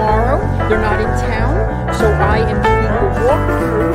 tomorrow. They're not in town, so I am doing a walkthrough.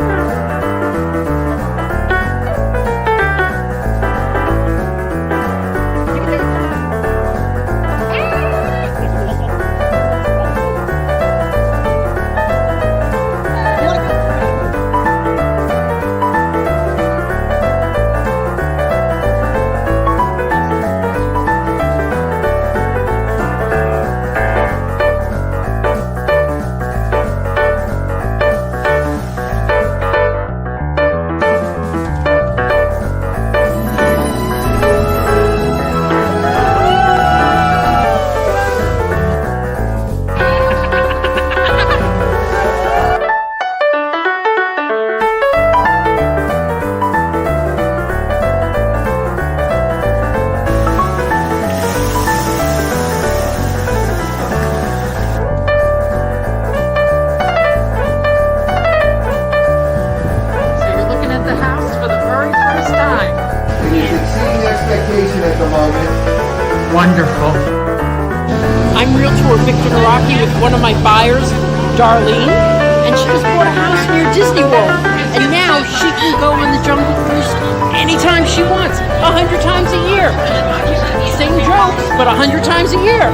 At the moment. Wonderful. I'm Realtor Victor Naraki with one of my buyers, Darlene, and she just bought a house near Disney World. And now she can go on the Jungle Cruise anytime she wants, 100 times a year. Same jokes, but 100 times a year.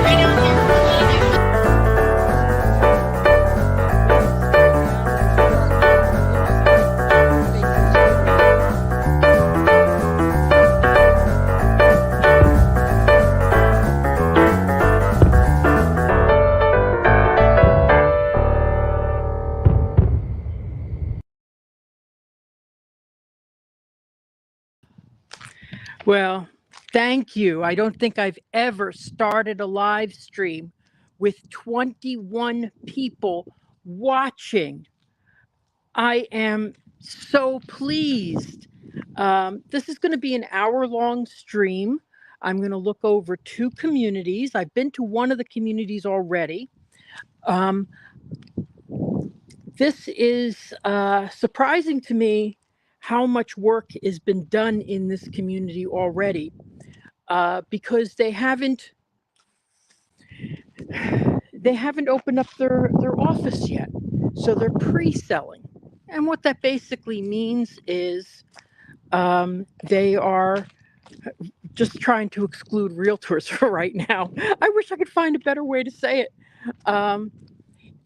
Well, thank you. I don't think I've ever started a live stream with 21 people watching. I am so pleased. This is going to be an hour-long stream. I'm going to look over 2 communities. I've been to one of the communities already. This is surprising to me how much work has been done in this community already, because they haven't opened up their office yet. So they're pre-selling. And what that basically means is they are just trying to exclude realtors for right now. I wish I could find a better way to say it. I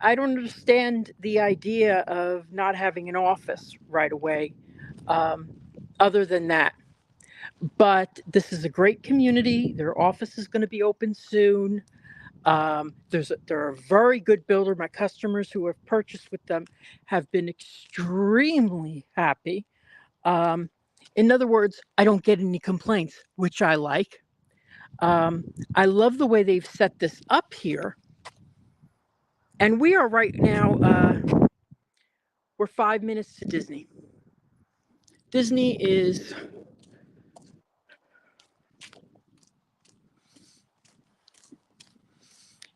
don't understand the idea of not having an office right away, other than that. But this is a great community. Their office is going to be open soon. They're a very good builder. My customers who have purchased with them have been extremely happy. In other words, I don't get any complaints, which I like. I love the way they've set this up here. And we are right now, we're 5 minutes to Disney. Disney is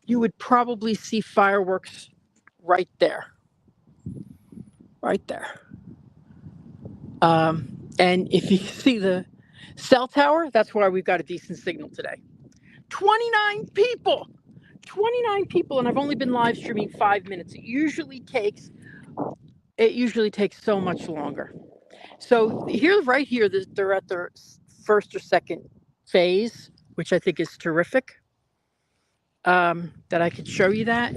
you would probably see fireworks right there. Right there. And if you see the cell tower, that's why we've got a decent signal today. 29 people, and I've only been live streaming 5 minutes. It usually takes so much longer. So right here, they're at their first or second phase, which I think is terrific. That I could show you that.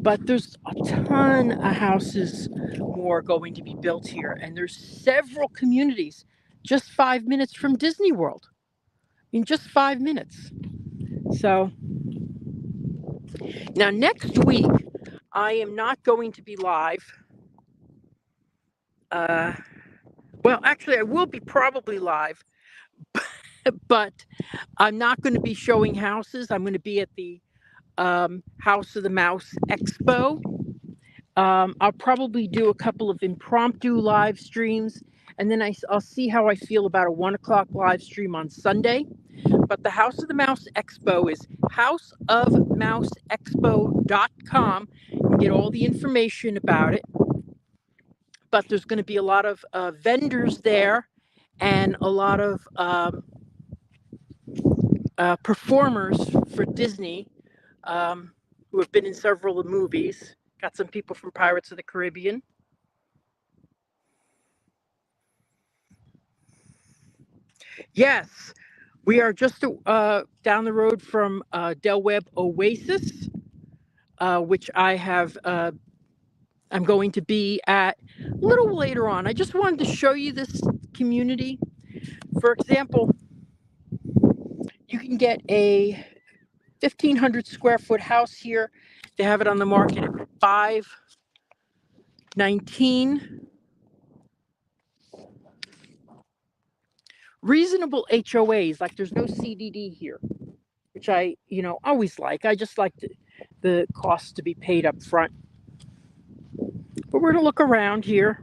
But there's a ton of houses more going to be built here. And there's several communities just 5 minutes from Disney World. I mean, just 5 minutes. So now next week, I am not going to be live. Well, actually, I will be probably live, but I'm not going to be showing houses. I'm going to be at the House of the Mouse Expo. I'll probably do a couple of impromptu live streams, and then I'll see how I feel about a 1 o'clock live stream on Sunday. But the House of the Mouse Expo is houseofmouseexpo.com. You can get all the information about it. But there's going to be a lot of vendors there and a lot of performers for Disney, who have been in several of the movies. Got some people from Pirates of the Caribbean. Yes, we are just down the road from Del Webb Oasis, which I'm going to be at a little later on. I just wanted to show you this community. For example, you can get a 1,500 square foot house here. They have it on the market at $519. Reasonable HOAs, like there's no CDD here, which I, always like. I just like the cost to be paid up front. But we're going to look around here.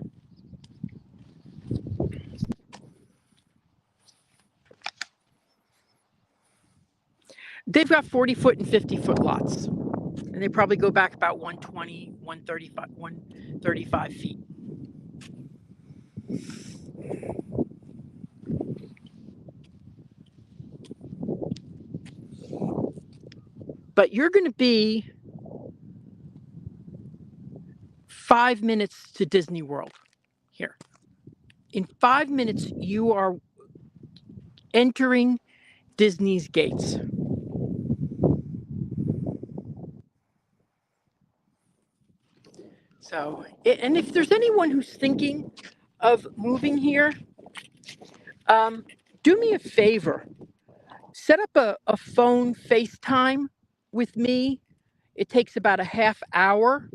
They've got 40-foot and 50-foot lots. And they probably go back about 120, 135 feet. But you're going to be 5 minutes to Disney World here. In 5 minutes, you are entering Disney's gates. So, and if there's anyone who's thinking of moving here, do me a favor. Set up a phone FaceTime with me. It takes about a half hour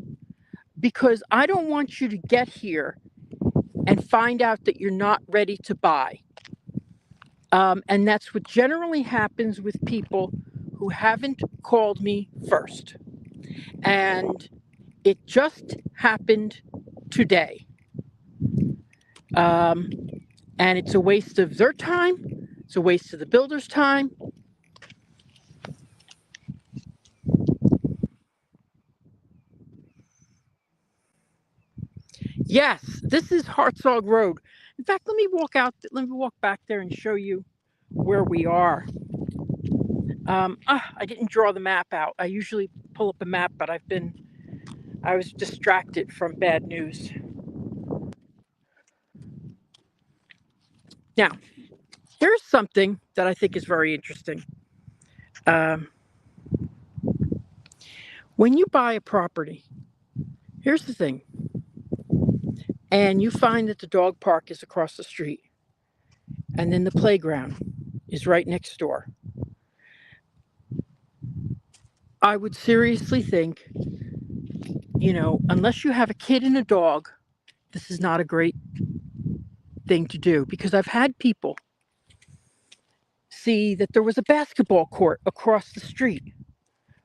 because I don't want you to get here and find out that you're not ready to buy. And that's what generally happens with people who haven't called me first. And it just happened today. And it's a waste of their time. It's a waste of the builder's time. Yes, this is Hartsog Road. In fact, let me walk back there and show you where we are. I didn't draw the map out. I usually pull up a map, but I was distracted from bad news. Now, here's something that I think is very interesting. When you buy a property, here's the thing, and you find that the dog park is across the street, and then the playground is right next door, I would seriously think, unless you have a kid and a dog, this is not a great thing to do, because I've had people see that there was a basketball court across the street.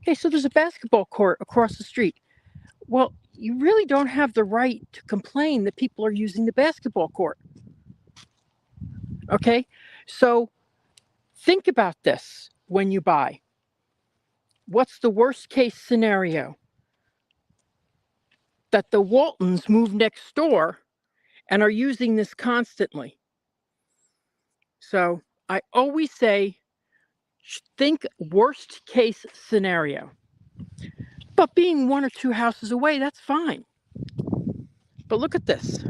Okay, so there's a basketball court across the street. Well, you really don't have the right to complain that people are using the basketball court. Okay, so think about this when you buy. What's the worst case scenario? That the Waltons move next door and are using this constantly. So I always say, think worst case scenario. But being 1 or 2 houses away, that's fine. But look at this.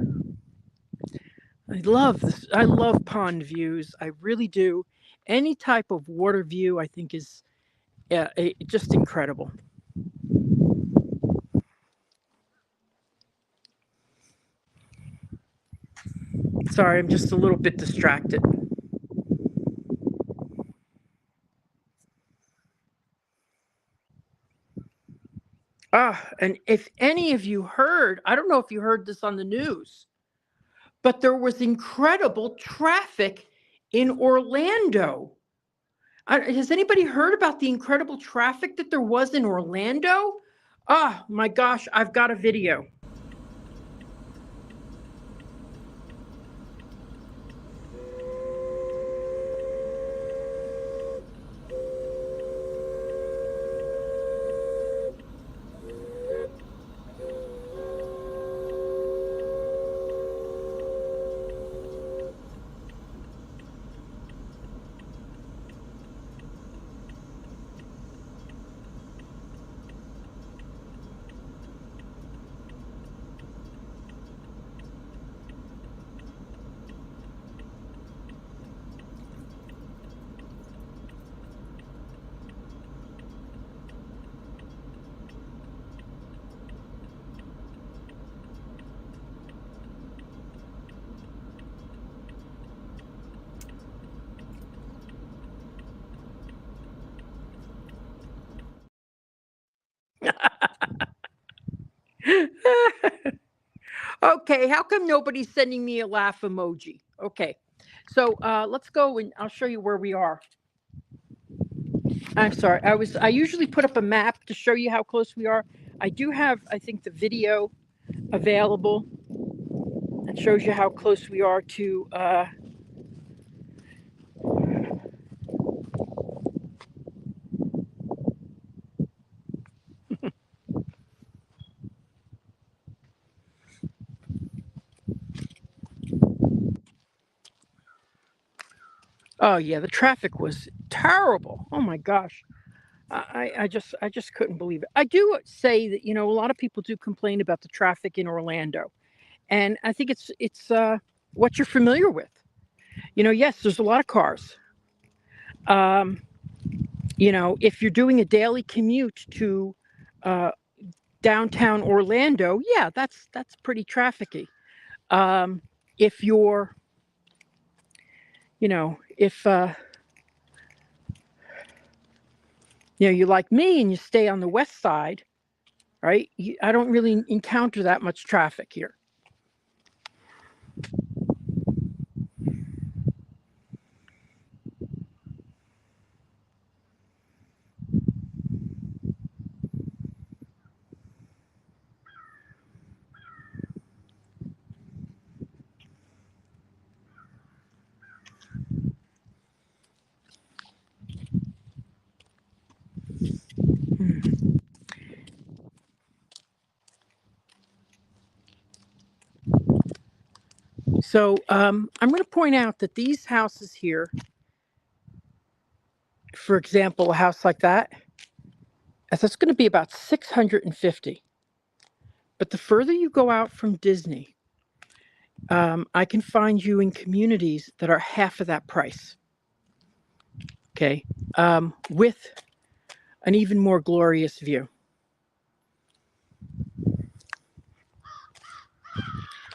I love this. I love pond views. I really do. Any type of water view, I think, is just incredible. Sorry, I'm just a little bit distracted. And if any of you heard, I don't know if you heard this on the news, but there was incredible traffic in Orlando. Has anybody heard about the incredible traffic that there was in Orlando? Oh my gosh, I've got a video. Okay, how come nobody's sending me a laugh emoji? Okay, so let's go and I'll show you where we are. I'm sorry. I usually put up a map to show you how close we are. I do have, I think, the video available that shows you how close we are to. Oh yeah, the traffic was terrible. Oh my gosh. I just couldn't believe it. I do say that a lot of people do complain about the traffic in Orlando, and I think it's what you're familiar with. Yes, there's a lot of cars. Um, if you're doing a daily commute to uh, downtown Orlando, yeah, that's pretty trafficy. If you're, if you like me and you stay on the west side, right? I don't really encounter that much traffic here. Hmm. So I'm going to point out that these houses here, for example, a house like that's going to be about 650. But the further you go out from Disney, I can find you in communities that are half of that price. Okay, with an even more glorious view.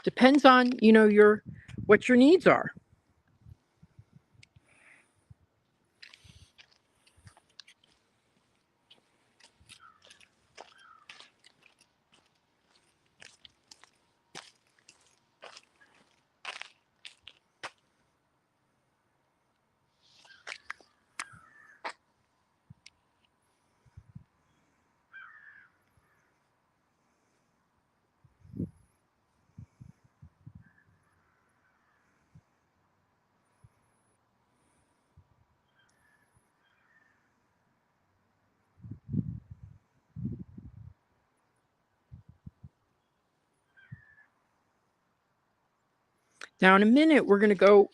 Depends on what your needs are. Now, in a minute, we're going to go.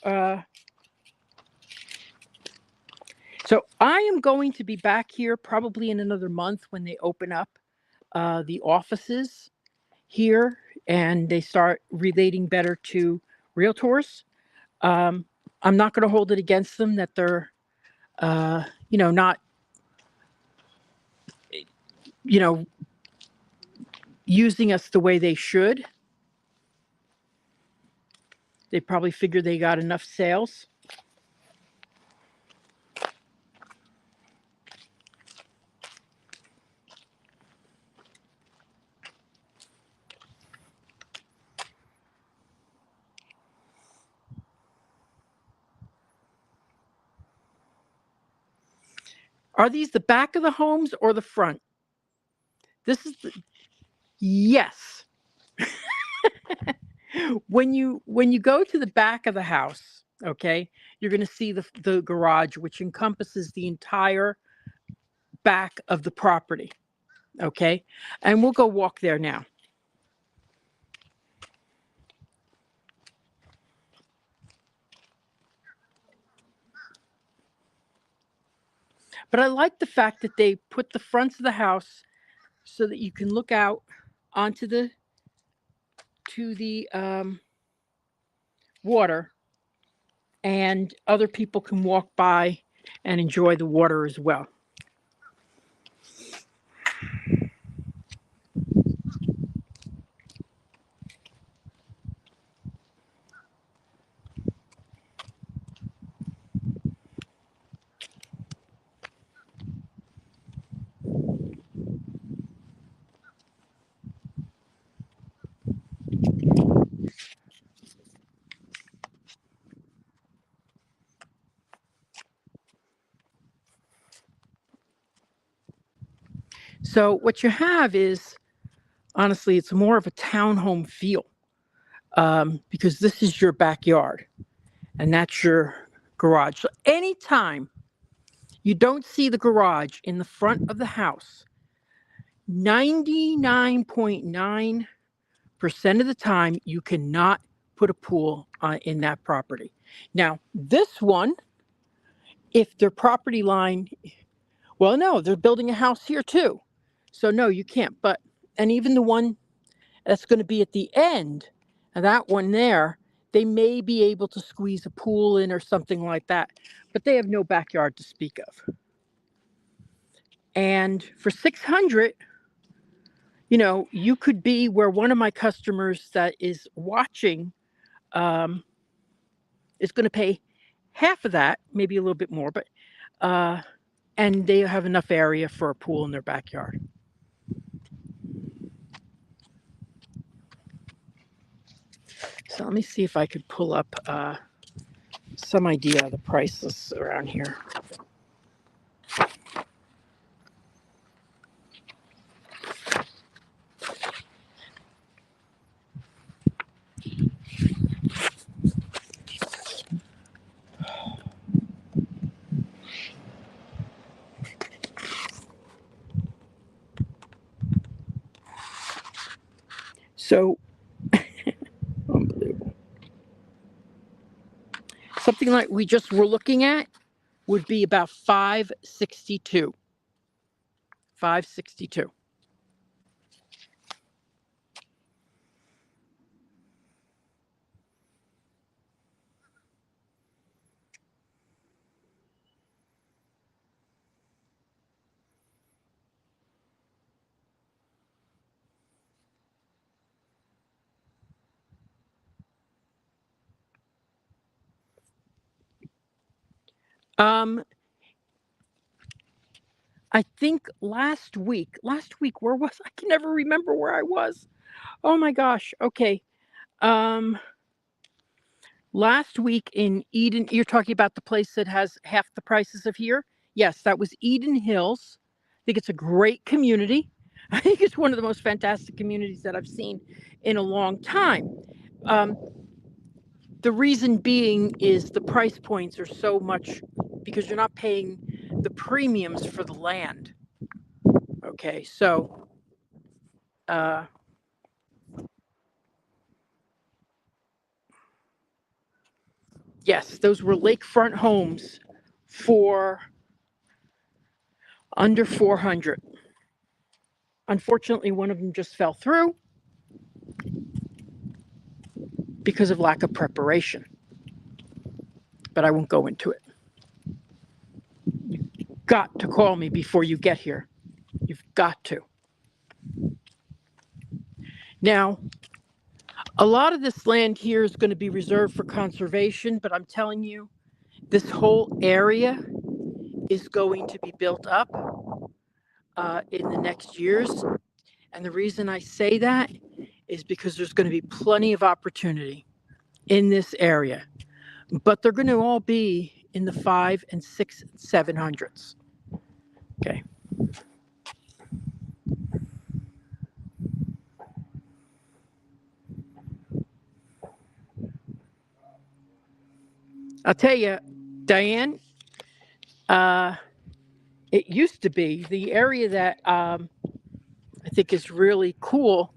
So I am going to be back here probably in another month when they open up the offices here and they start relating better to realtors. Um, I'm not going to hold it against them that they're, not, using us the way they should. They probably figure they got enough sales. Are these the back of the homes or the front? This is yes. When you go to the back of the house, okay, you're going to see the garage, which encompasses the entire back of the property. Okay, and we'll go walk there now. But I like the fact that they put the fronts of the house so that you can look out onto the water, and other people can walk by and enjoy the water as well. So what you have is, honestly, it's more of a townhome feel, because this is your backyard and that's your garage. So anytime you don't see the garage in the front of the house, 99.9% of the time, you cannot put a pool in that property. Now, this one, if their property line, well, no, they're building a house here too. So no, you can't. But, and even the one that's going to be at the end, that one there, they may be able to squeeze a pool in or something like that, but they have no backyard to speak of. And for 600, you could be where one of my customers that is watching is going to pay half of that, maybe a little bit more, but and they have enough area for a pool in their backyard. So let me see if I could pull up some idea of the prices around here. So, unbelievable. Something like we just were looking at would be about 562. 562. I think last week, where was I? Can never remember where I was. Oh my gosh. Okay. Um, Last week in Eden, you're talking about the place that has half the prices of here? Yes, that was Eden Hills. I think it's a great community. I think it's one of the most fantastic communities that I've seen in a long time. The reason being is the price points are so much because you're not paying the premiums for the land. Okay, so yes, those were lakefront homes for under 400. Unfortunately, one of them just fell through because of lack of preparation. But I won't go into it. You've got to call me before you get here. You've got to. Now, a lot of this land here is going to be reserved for conservation, but I'm telling you, this whole area is going to be built up in the next years. And the reason I say that is because there's going to be plenty of opportunity in this area, but they're going to all be in the 5 and 6 and 700s. Okay. I'll tell you, Diane, it used to be the area that I think is really cool.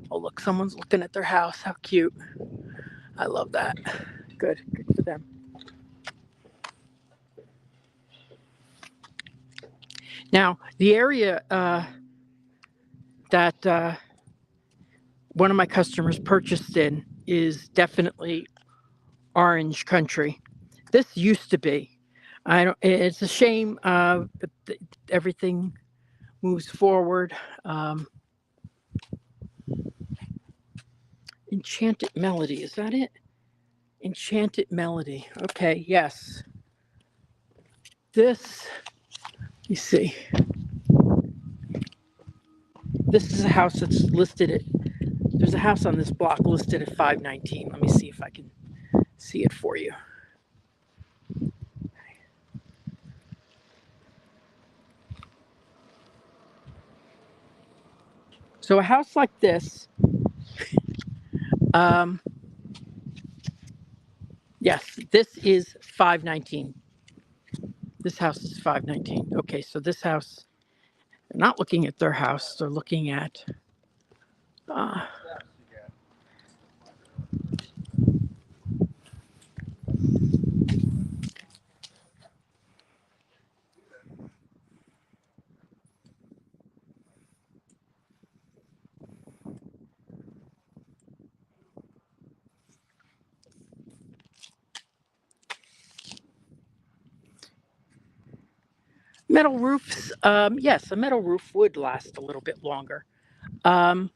Oh, look, someone's looking at their house. How cute. I love that. Good for them. Now, the area that one of my customers purchased in is definitely orange country. This used to be. It's a shame that everything moves forward. Enchanted Melody, is that it? Enchanted Melody. Okay, yes. This, you see. This is a house that's listed at, there's a house on this block listed at 519. Let me see if I can see it for you. So a house like this, yes, this is 519. This house is 519. Okay, so this house, they're not looking at their house, they're looking at uh, metal roofs. Yes, a metal roof would last a little bit longer. Um,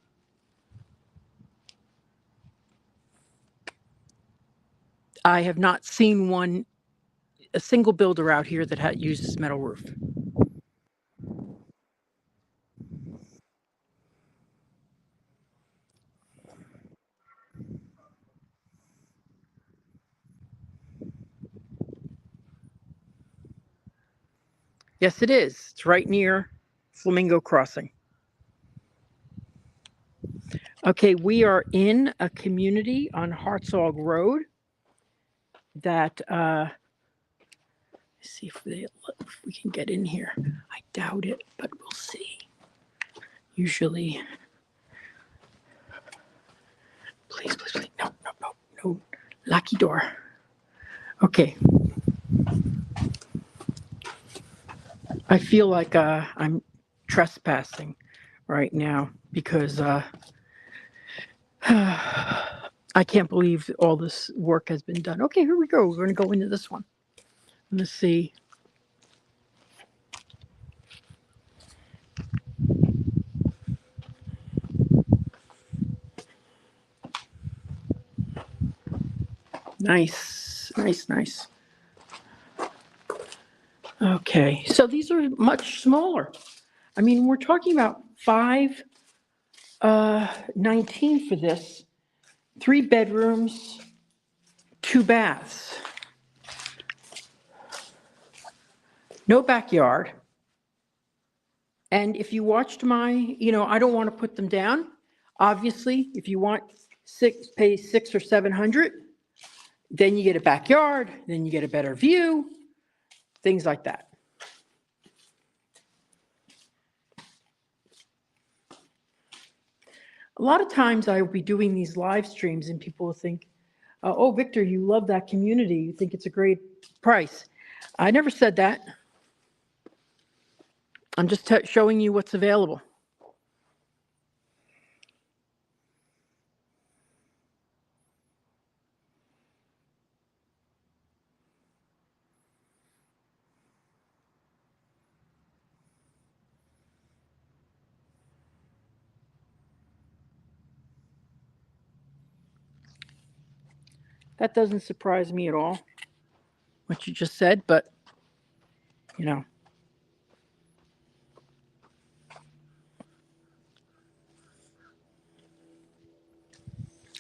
I have not seen a single builder out here that uses metal roof. Yes, it is. It's right near Flamingo Crossing. Okay, we are in a community on Hartsog Road that, let's see if we can get in here. I doubt it, but we'll see. Usually, please, please, please. No, no, no, no. Lucky door. Okay. I feel like I'm trespassing right now because I can't believe all this work has been done. Okay, here we go. We're going to go into this one. Let's see. Nice, nice, nice. Okay, so these are much smaller. I mean, we're talking about 519 for this, 3 bedrooms, 2 baths, no backyard. And if you watched I don't want to put them down. Obviously, if you want pay 600 or 700, then you get a backyard, then you get a better view, things like that. A lot of times I will be doing these live streams and people will think, oh, Victor, you love that community. You think it's a great price. I never said that. I'm just showing you what's available. That doesn't surprise me at all, what you just said, but, you know.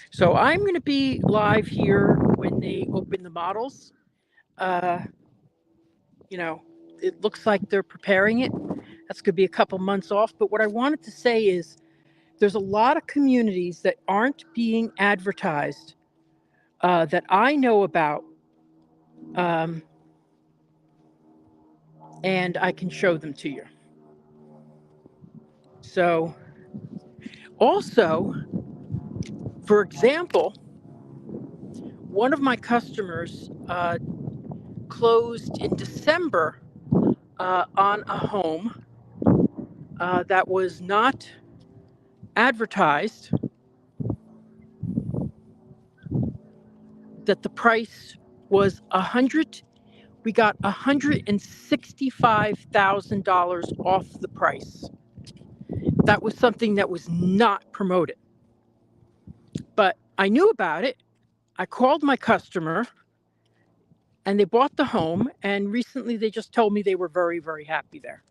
So I'm going to be live here when they open the models. It looks like they're preparing it. That's going to be a couple months off. But what I wanted to say is there's a lot of communities that aren't being advertised that I know about. And I can show them to you. So also, for example, one of my customers closed in December on a home that was not advertised, that the price was we got $165,000 off the price. That was something that was not promoted. But I knew about it. I called my customer and they bought the home, and recently they just told me they were very, very happy there.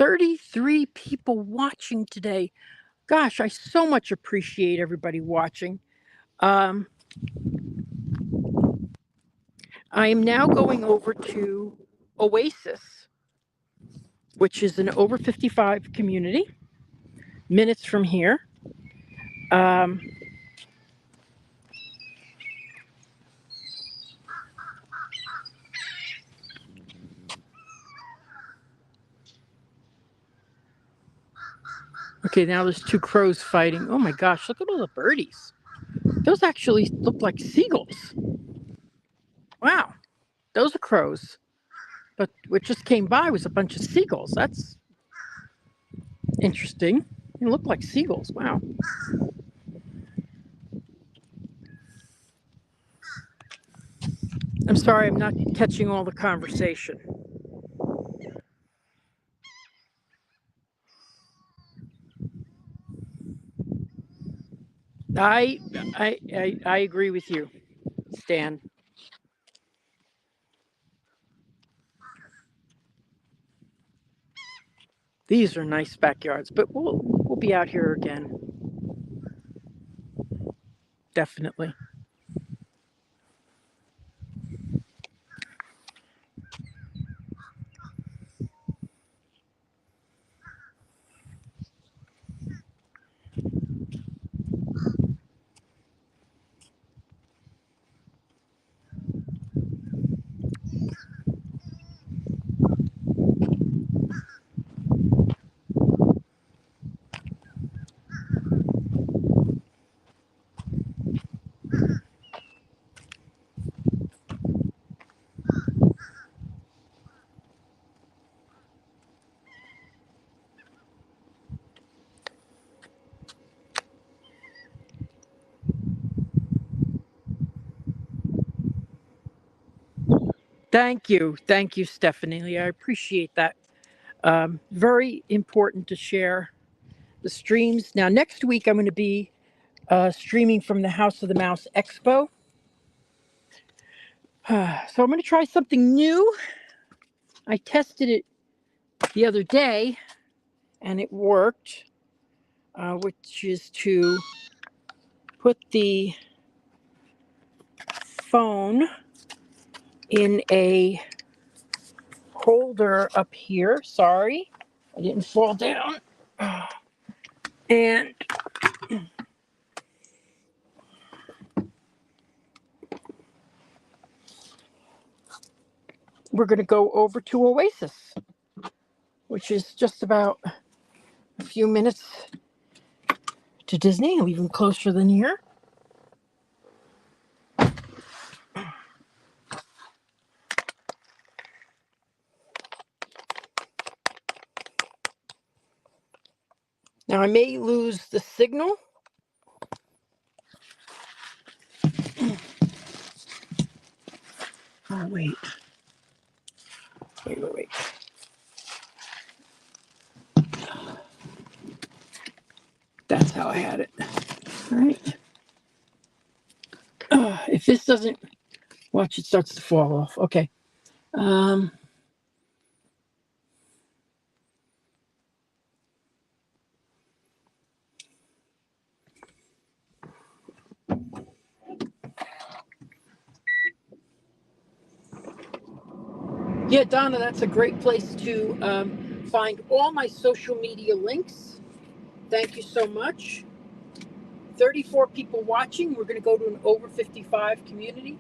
33 people watching today. Gosh, I so much appreciate everybody watching. I am now going over to Oasis, which is an over 55 community, minutes from here. Okay, now there's two crows fighting. Oh my gosh, look at all the birdies. Those actually look like seagulls. Wow, those are crows. But what just came by was a bunch of seagulls. That's interesting. They look like seagulls. Wow. I'm sorry, I'm not catching all the conversation. I agree with you, Stan. These are nice backyards, but we'll be out here again. Definitely. Thank you, Stephanie. I appreciate that. Very important to share the streams. Now, next week I'm going to be streaming from the House of the Mouse Expo. So I'm going to try something new. I tested it the other day and it worked, which is to put the phone in a holder up here. Sorry, I didn't fall down. And we're going to go over to Oasis, which is just about a few minutes to Disney, even closer than here. Now I may lose the signal. Oh, wait. That's how I had it. All right. If this doesn't, watch, it starts to fall off. Okay. Yeah, Donna, that's a great place to find all my social media links. Thank you so much. 34 people watching. We're going to go to an over 55 community.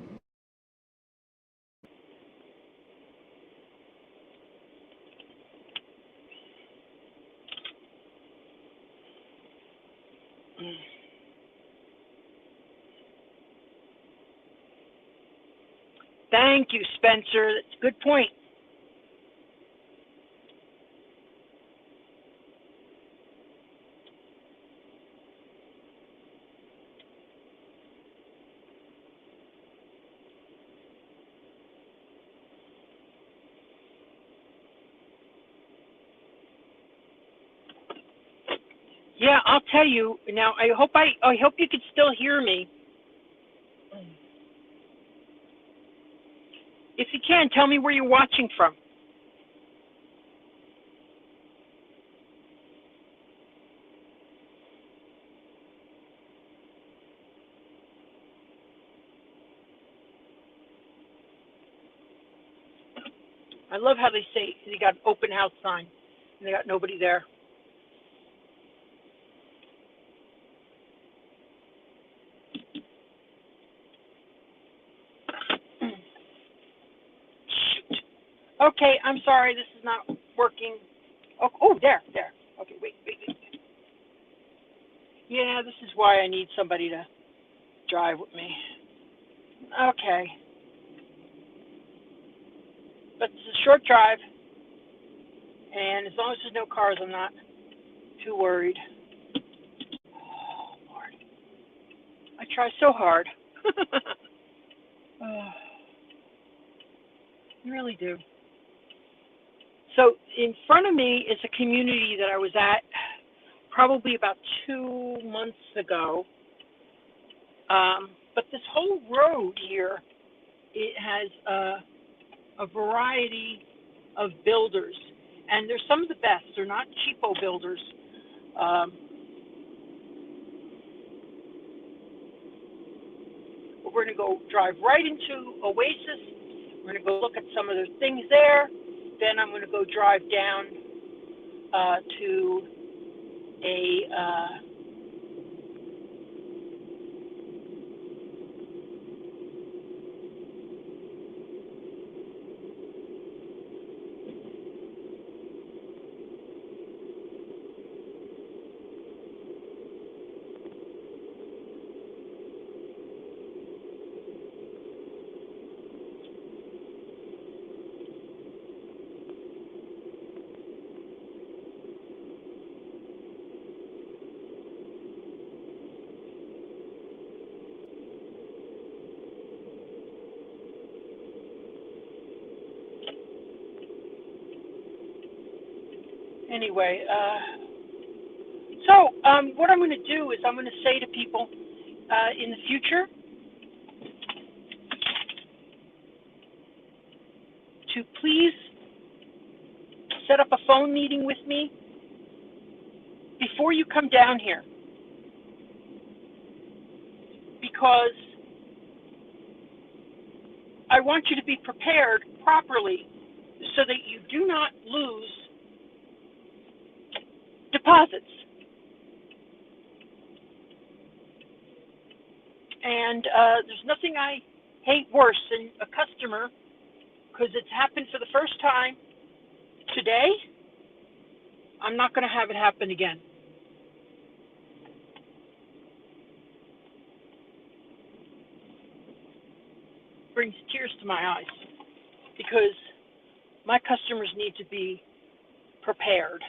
Thank you, Spencer. That's a good point. Yeah, I'll tell you now. I hope you could still hear me. If you can, tell me where you're watching from. I love how they say they got an open house sign and they got nobody there. Shoot. Okay, I'm sorry, this is not working. Oh, there. Okay, wait. Yeah, this is why I need somebody to drive with me. Okay. But it's a short drive, and as long as there's no cars, I'm not too worried. Oh, Lord. I try so hard. Oh, I really do. So in front of me is a community that I was at probably about 2 months ago. But this whole road here, it has a variety of builders, and they're some of the best. They're not cheapo builders. But we're going to go drive right into Oasis. We're going to go look at some of the things there. Then I'm going to go drive down to a anyway. So what I'm going to do is I'm going to say to people in the future to please set up a phone meeting with me before you come down here, because I want you to be prepared properly so that you do not lose deposits. And there's nothing I hate worse than a customer, because it's happened for the first time today. I'm not going to have it happen again. Brings tears to my eyes, because my customers need to be prepared.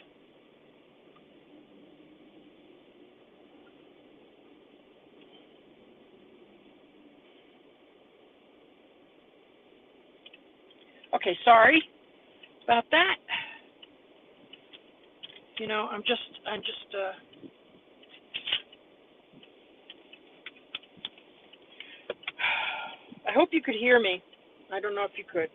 Okay, sorry about that. You know, I'm just I hope you could hear me. I don't know if you could.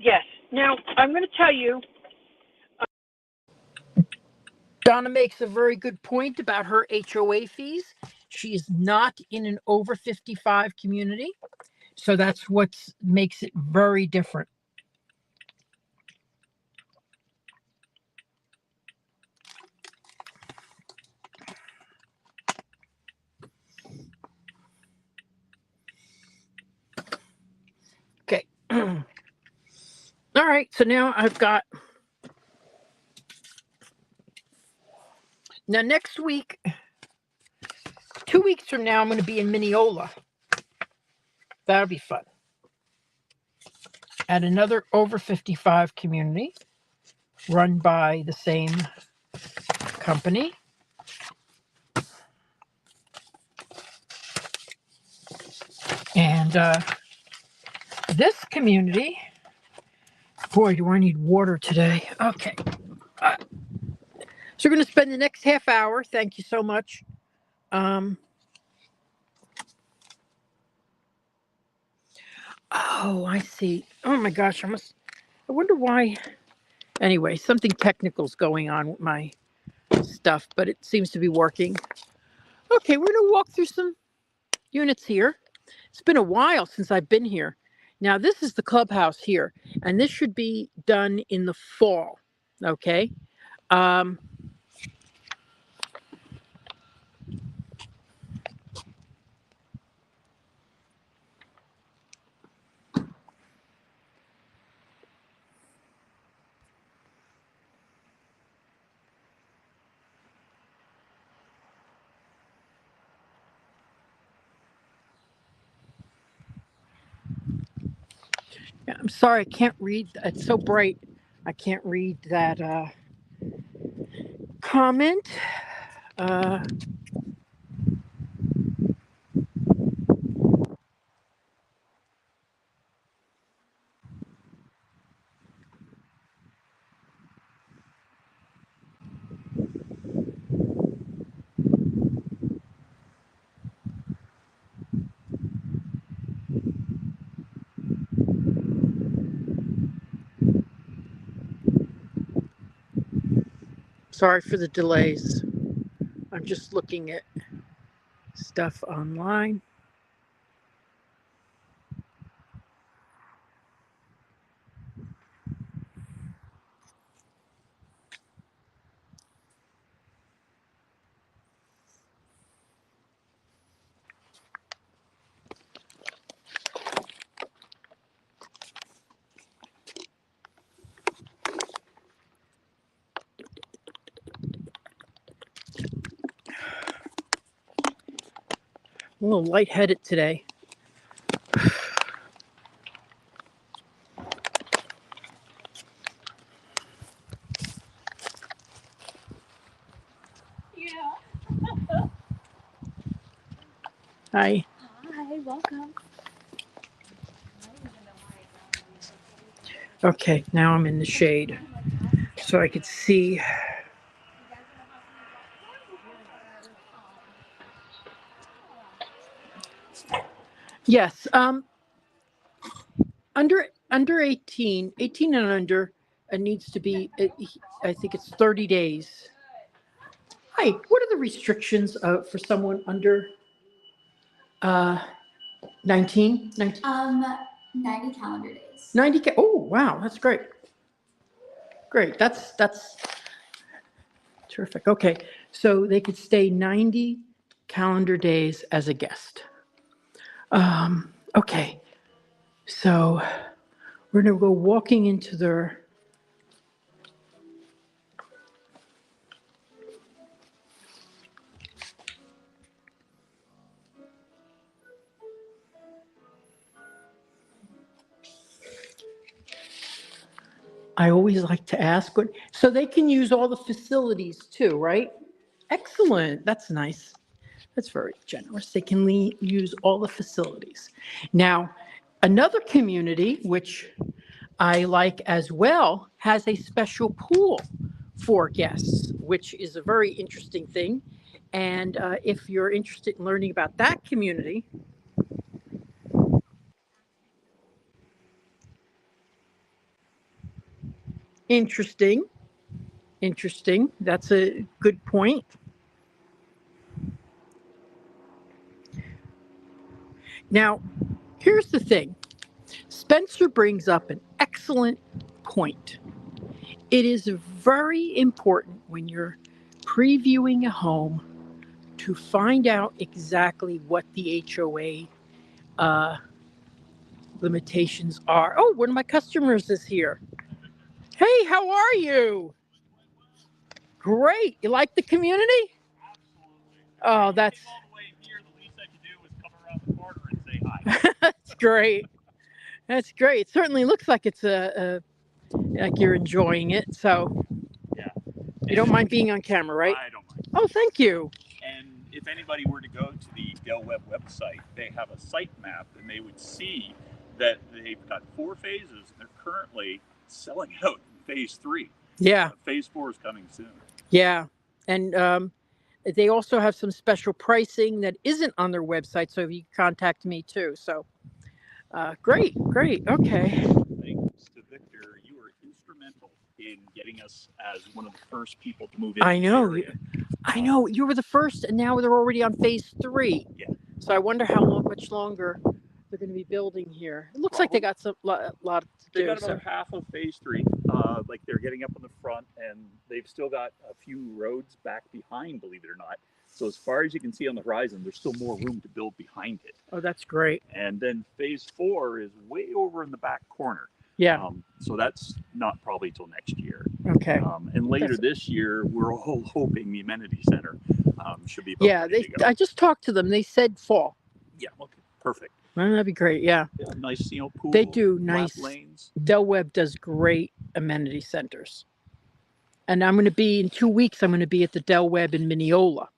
Yes. Now, I'm going to tell you. Donna makes a very good point about her HOA fees. She is not in an over 55 community. So that's what makes it very different. Okay. All right. So now I've got. Now, next week, 2 weeks from now, I'm going to be in Mineola. That'll be fun. At another over 55 community run by the same company. And this community, boy, do I need water today. Okay. So we're going to spend the next half hour. Thank you so much. Oh, I see. Oh my gosh, I wonder why. Anyway, something technical's going on with my stuff, but it seems to be working. Okay, we're going to walk through some units here. It's been a while since I've been here. Now, this is the clubhouse here, and this should be done in the fall. Okay. Yeah, I'm sorry, I can't read. It's so bright. I can't read that comment. Sorry for the delays. I'm just looking at stuff online. I'm a little lightheaded today. Hi. Hi, welcome. Okay, now I'm in the shade so I could see. Yes, under 18 and under, it needs to be, I think it's 30 days. Hi, what are the restrictions for someone under 19? 90 calendar days. 90. Oh, wow, that's great. Great, that's terrific. Okay, so they could stay 90 calendar days as a guest. Okay, so we're gonna go walking into their. I always like to ask, so they can use all the facilities too, right? Excellent, that's nice. That's very generous. They can use all the facilities. Now, another community, which I like as well, has a special pool for guests, which is a very interesting thing. And if you're interested in learning about that community, interesting. That's a good point. Now, here's the thing. Spencer brings up an excellent point. It is very important when you're previewing a home to find out exactly what the HOA limitations are. Oh, one of my customers is here. Hey, how are you? Great. You like the community? Oh, that's that's great. That's great. It certainly looks like it's like you're enjoying it. So yeah, you don't mind being on camera, right? I don't mind. Oh, thank you. And if anybody were to go to the Del Webb website, they have a site map, and they would see that they've got 4 phases, and they're currently selling out in phase 3. Yeah. Phase 4 is coming soon. Yeah. And they also have some special pricing that isn't on their website. So you can contact me too. So great. Okay. Thanks to Victor, you were instrumental in getting us as one of the first people to move in. I know. This area. I know you were the first, and now they're already on phase 3. Yeah. So I wonder much longer they're going to be building here. It looks like they got some lot to They do. got about half of phase 3. Like they're getting up on the front, and they've still got a few roads back behind, believe it or not. So as far as you can see on the horizon, there's still more room to build behind it. Oh, that's great. And then phase 4 is way over in the back corner. Yeah. So that's not probably till next year. Okay. And later this year, we're all hoping the amenity center should be. Yeah. ready to go. I just talked to them. They said fall. Yeah. Okay. Perfect. Well, that'd be great. Yeah. Nice, pool. They do lap nice. lanes. Del Webb does great amenity centers. And I'm going to be in 2 weeks. I'm going to be at the Del Webb in Mineola.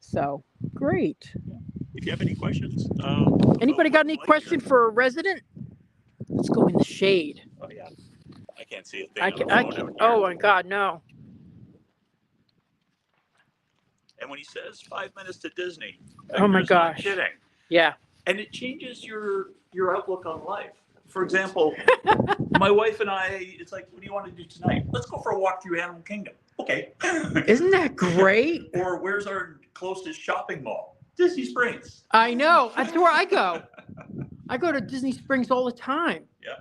So great. If you have any questions, Anybody got any question for a resident? Let's go in the shade. Oh yeah, I can't see a thing. I can. Oh my God, no. And when he says 5 minutes to Disney, Oh my Victor's not gosh. kidding. Yeah. And it changes your outlook on life. For example, my wife and I, it's like, what do you want to do tonight? Let's go for a walk through Animal Kingdom. Okay. Isn't that great? Or where's our closest shopping mall? Disney Springs. I know. That's where I go. I go to Disney Springs all the time. Yeah.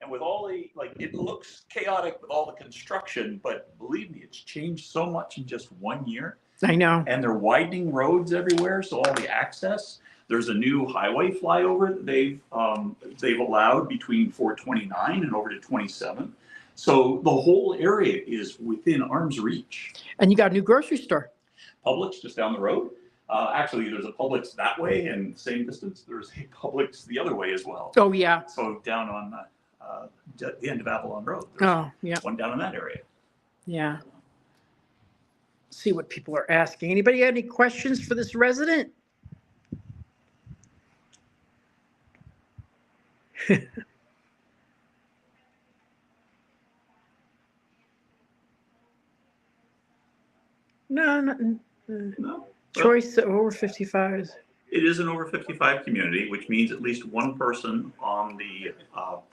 And with all the, like, it looks chaotic with all the construction, but believe me, it's changed so much in just 1 year. I know. And they're widening roads everywhere, so all the access. There's a new highway flyover that they've allowed between 429 and over to 27. So the whole area is within arm's reach. And you got a new grocery store. Publix just down the road. Actually, there's a Publix that way, and same distance, there's a Publix the other way as well. Oh, yeah. So down on the end of Avalon Road, there's Oh, yeah. one down in that area. Yeah. See what people are asking. Anybody got any questions for this resident? No. No. Choice over 55. It is an over 55 community, which means at least one person on the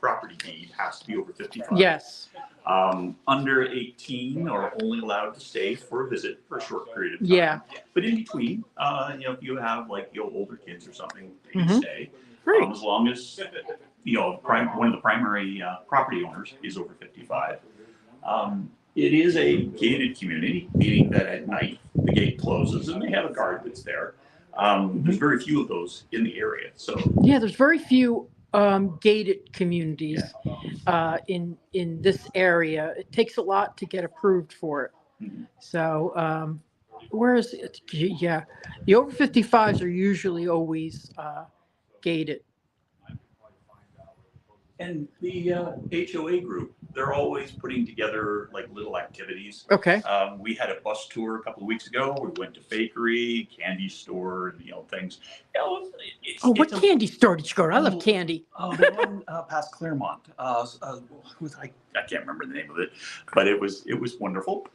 property deed has to be over 55. Yes. Under 18 are only allowed to stay for a visit for a short period of time. Yeah. But in between, if you have like older kids or something, they can Mhm. stay. Great. As long as one of the primary property owners is over 55. It is a gated community, meaning that at night the gate closes and they have a guard that's there. There's very few of those in the area, so Yeah, there's very few gated communities in this area. It takes a lot to get approved for it. Mhm. So where is it? Yeah, the over 55s are usually always gated. and the HOA group, they're always putting together like little activities. Okay. We had a bus tour a couple of weeks ago. We went to bakery, candy store, and things. What candy store did you go to? I love candy. Oh, the one past Claremont. I can't remember the name of it, but it was wonderful.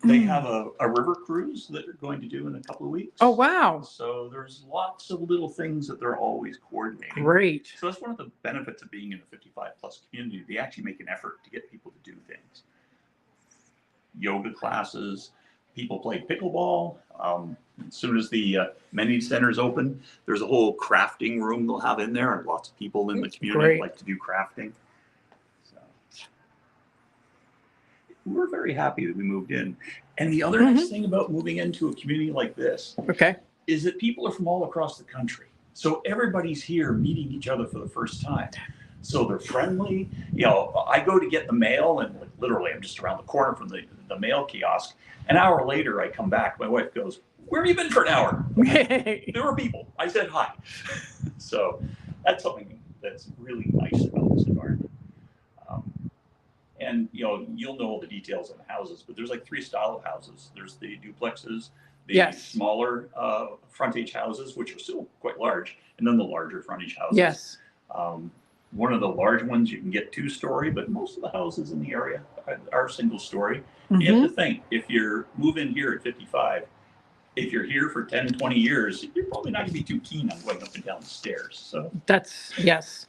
They have a river cruise that they're going to do in a couple of weeks. Oh, wow. So there's lots of little things that they're always coordinating. Great. So that's one of the benefits of being in a 55 plus community. They actually make an effort to get people to do things. Yoga classes, people play pickleball. As soon as the amenity center is open, there's a whole crafting room they'll have in there, and lots of people in the community Great. like to do crafting. So we're very happy that we moved in. And the other nice thing about moving into a community like this Okay. is that people are from all across the country. So everybody's here meeting each other for the first time. So they're friendly. I go to get the mail, and literally I'm just around the corner from the mail kiosk. An hour later, I come back. My wife goes, "Where have you been for an hour?" There were people. I said hi. So that's something that's really nice about this environment. And you'll know all the details on the houses, but there's like 3 styles of houses. There's the duplexes, the Yes. smaller frontage houses, which are still quite large, and then the larger frontage houses. Yes. One of the large ones, you can get 2-story, but most of the houses in the area are single-story. You Mhm. have to think, if you're moving here at 55, if you're here for 10, 20 years, you're probably not going to be too keen on going up and down the stairs. So That's yes.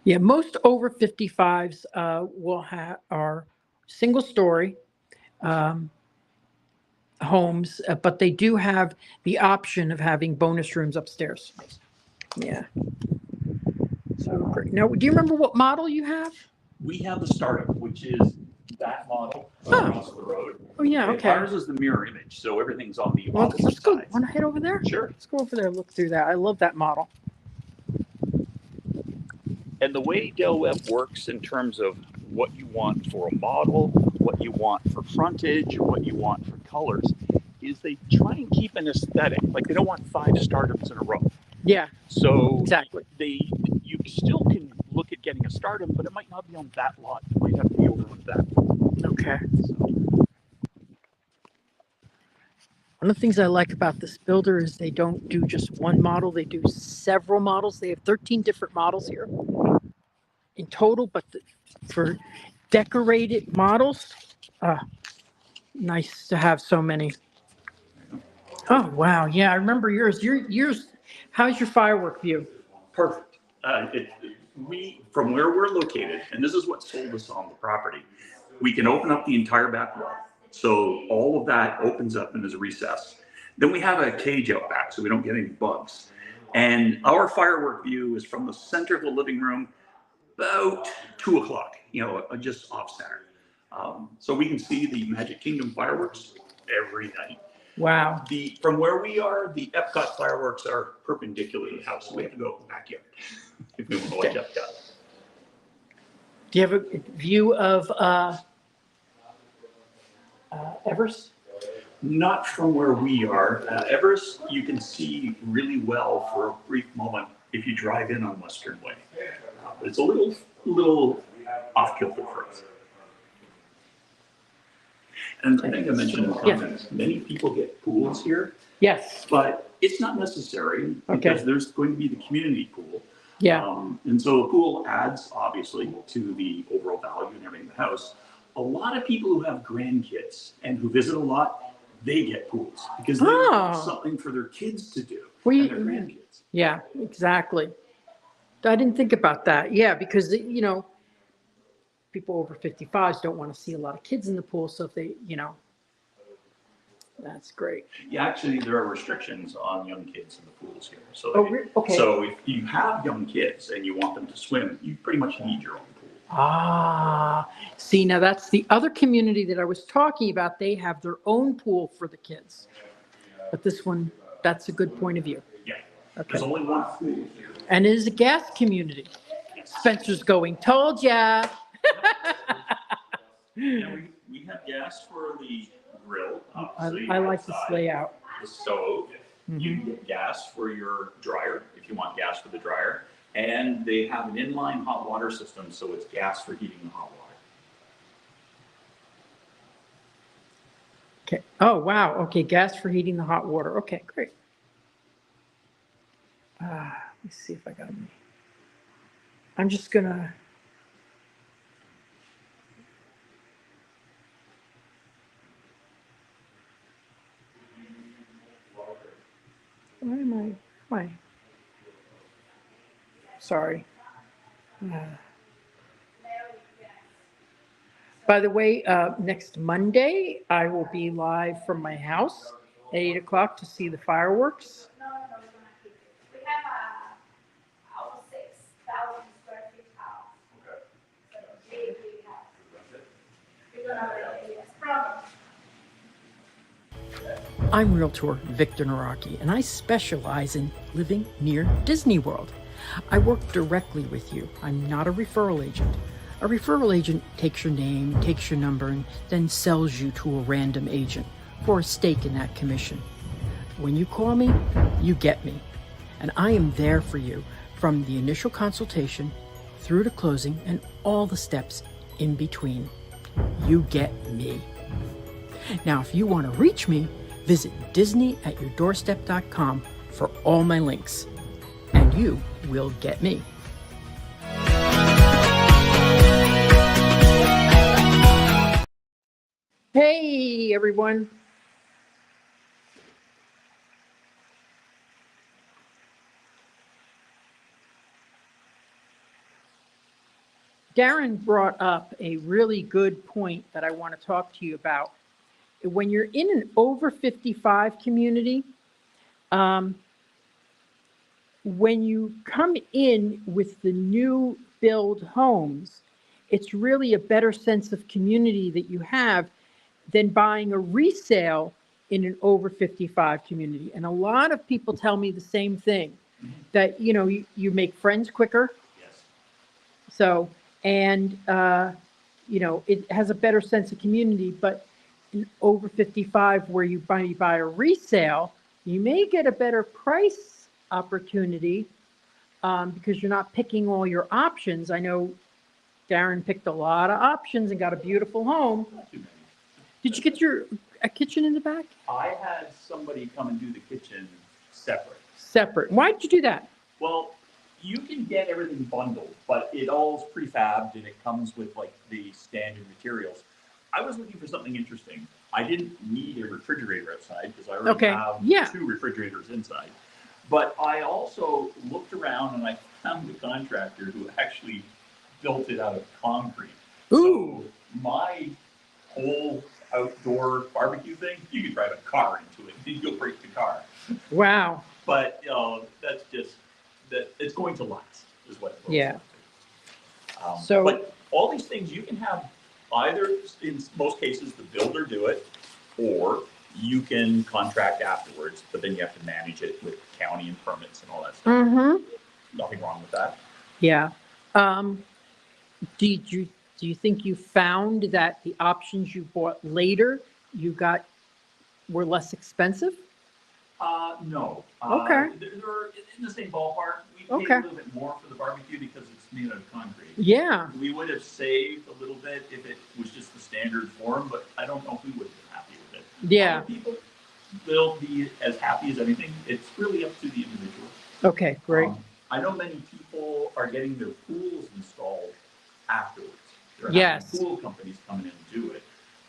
Yeah, most over 55s will have are single story homes, but they do have the option of having bonus rooms upstairs. Yeah. So great. Now, do you remember what model you have? we have the startup, which is that model Oh. across the road. Oh yeah, And okay. ours is the mirror image, so everything's on the Well, opposite let's go. sides. Want to head over there? Sure. Let's go over there. And look through that. I love that model. And the way Del Webb works in terms of what you want for a model, what you want for frontage, what you want for colors, is they try and keep an aesthetic. Like they don't want 5 stardoms in a row. Yeah, So exactly. you still can look at getting a stardom, but it might not be on that lot. It might have to be over on that. Okay. So, One of the things I like about this builder is they don't do just one model, they do several models. They have 13 different models here in total, but for decorated models, nice to have so many. Oh, wow. Yeah, I remember yours. Yours, how's your firework view? Perfect. We, from where we're located, and this is what sold us on the property, we can open up the entire back wall. So all of that opens up and is a recess. Then we have a cage out back so we don't get any bugs. And our firework view is from the center of the living room about 2 o'clock, just off center. So we can see the Magic Kingdom fireworks every night. Wow. From where we are, the Epcot fireworks are perpendicular to the house, so we have to go backyard if we want to watch Epcot. Do you have a view of Everest? Not from where we are. Everest, you can see really well for a brief moment if you drive in on Western Way. But it's a little off kilter for us. And I think I mentioned in the comments, many people get pools here, Yes. but it's not necessary because there's going to be the community pool. Yeah. And so a pool adds, obviously, to the overall value and everything in the house. A lot of people who have grandkids and who visit a lot, they get pools because they want something for their kids to do and their grandkids. Yeah, exactly. I didn't think about that. Yeah, because, people over 55s don't want to see a lot of kids in the pool. So if they, that's great. Yeah, actually, there are restrictions on young kids in the pools here. So, Okay. So if you have young kids and you want them to swim, you pretty much need your own pool. See, now that's the other community that I was talking about. They have their own pool for the kids. But this one, that's a good point of view. Yeah. Okay. There's only one pool here. And it is a gas community. Spencer's going, told ya. And we have gas for the grill. I like this layout. The stove. You can get gas for your dryer if you want gas for the dryer. And they have an inline hot water system, so it's gas for heating the hot water. Okay. Oh, wow. Okay. Gas for heating the hot water. Okay, great. Let's see if I got them. I'm just going to. Why am I? Sorry. By the way, next Monday, I will be live from my house at 8 o'clock to see the fireworks. No, we have a 6,000 square feet house. So big house. We're gonna rent it, yes, problem. I'm Realtor Victor Naraki, and I specialize in living near Disney World. I work directly with you. I'm not a referral agent. A referral agent takes your name, takes your number, and then sells you to a random agent for a stake in that commission. When you call me, you get me. And I am there for you from the initial consultation through to closing and all the steps in between. You get me. Now, if you want to reach me, Visit disneyatyourdoorstep.com for all my links, and you will get me. Hey, everyone. Darren brought up a really good point that I want to talk to you about. When you're in an over 55 community, when you come in with the new build homes, it's really a better sense of community that you have than buying a resale in an over 55 community. And a lot of people tell me the same thing, that, you know, you make friends quicker. Yes. So, and, you know, it has a better sense of community, but in over 55 where you buy a resale, you may get a better price opportunity because you're not picking all your options. I know Darren picked a lot of options and got a beautiful home. Not too many. Did you get a kitchen in the back? I had somebody come and do the kitchen separate. Separate. Why did you do that? Well, you can get everything bundled, but it all's prefabbed and it comes with like the standard materials. I was looking for something interesting. I didn't need a refrigerator outside because I already Okay, have yeah. 2 refrigerators inside. But I also looked around and I found a contractor who actually built it out of concrete. Ooh. So my whole outdoor barbecue thing, you could drive a car into it and you'll break the car. Wow. But that's just that it's going to last, is what it boils Yeah. down to. So- but all these things you can have either, in most cases, the builder do it, or you can contract afterwards. But then you have to manage it with county and permits and all that stuff. Mm-hmm. Nothing wrong with that. Yeah. Do you think you found that the options you bought later were less expensive? No. Okay. They're in the same ballpark. We paid Okay. a little bit more for the barbecue because it's made out of concrete. Yeah. We would have saved a little bit if it was just the standard form, but I don't know if we would have been happy with it. Yeah. Other people, they'll be as happy as anything. It's really up to the individual. Okay, great. I know many people are getting their pools installed afterwards. They're Yes. having pool companies come in and do it,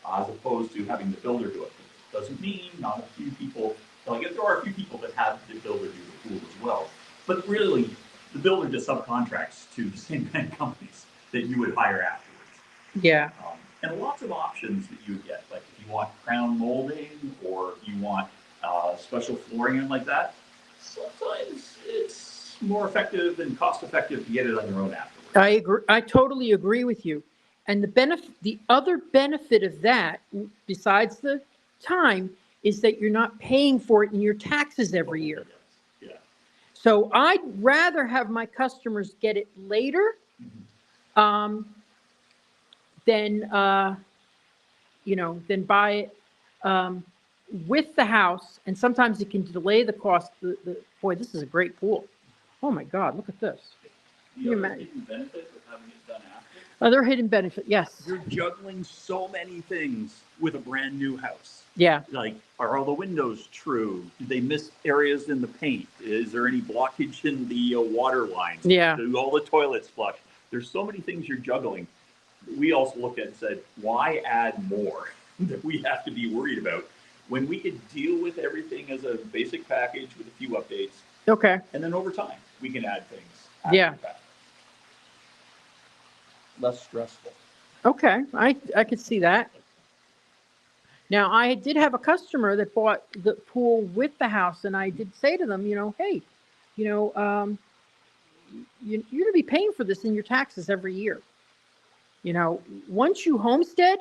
as opposed to having the builder do it. Doesn't mean not a few people, like there are a few people that have the builder do the pool as well. But really, the builder does subcontracts to the same kind of companies that you would hire afterwards. Yeah. And lots of options that you would get, like if you want crown molding or you want special flooring and like that, sometimes it's more effective and cost effective to get it on your own afterwards. I agree. I totally agree with you. And the other benefit of that, besides the time, is that you're not paying for it in your taxes every year. Yeah. So I'd rather have my customers get it later than buy it with the house. And sometimes it can delay the cost. Boy, this is a great pool. Oh my God, look at this. The other hidden benefit of having it done after, Other hidden benefit, yes. You're juggling so many things with a brand new house. Yeah, Like, are all the windows true? Did they miss areas in the paint? Is there any blockage in the water lines? yeah, Do all the toilets flush? There's so many things you're juggling. We also looked at and said, why add more that we have to be worried about when we could deal with everything as a basic package with a few updates, okay, and then over time we can add things after Yeah. the fact. Less stressful. okay, I could see that. Now, I did have a customer that bought the pool with the house, and I did say to them, hey, you're gonna be paying for this in your taxes every year. Once you homestead,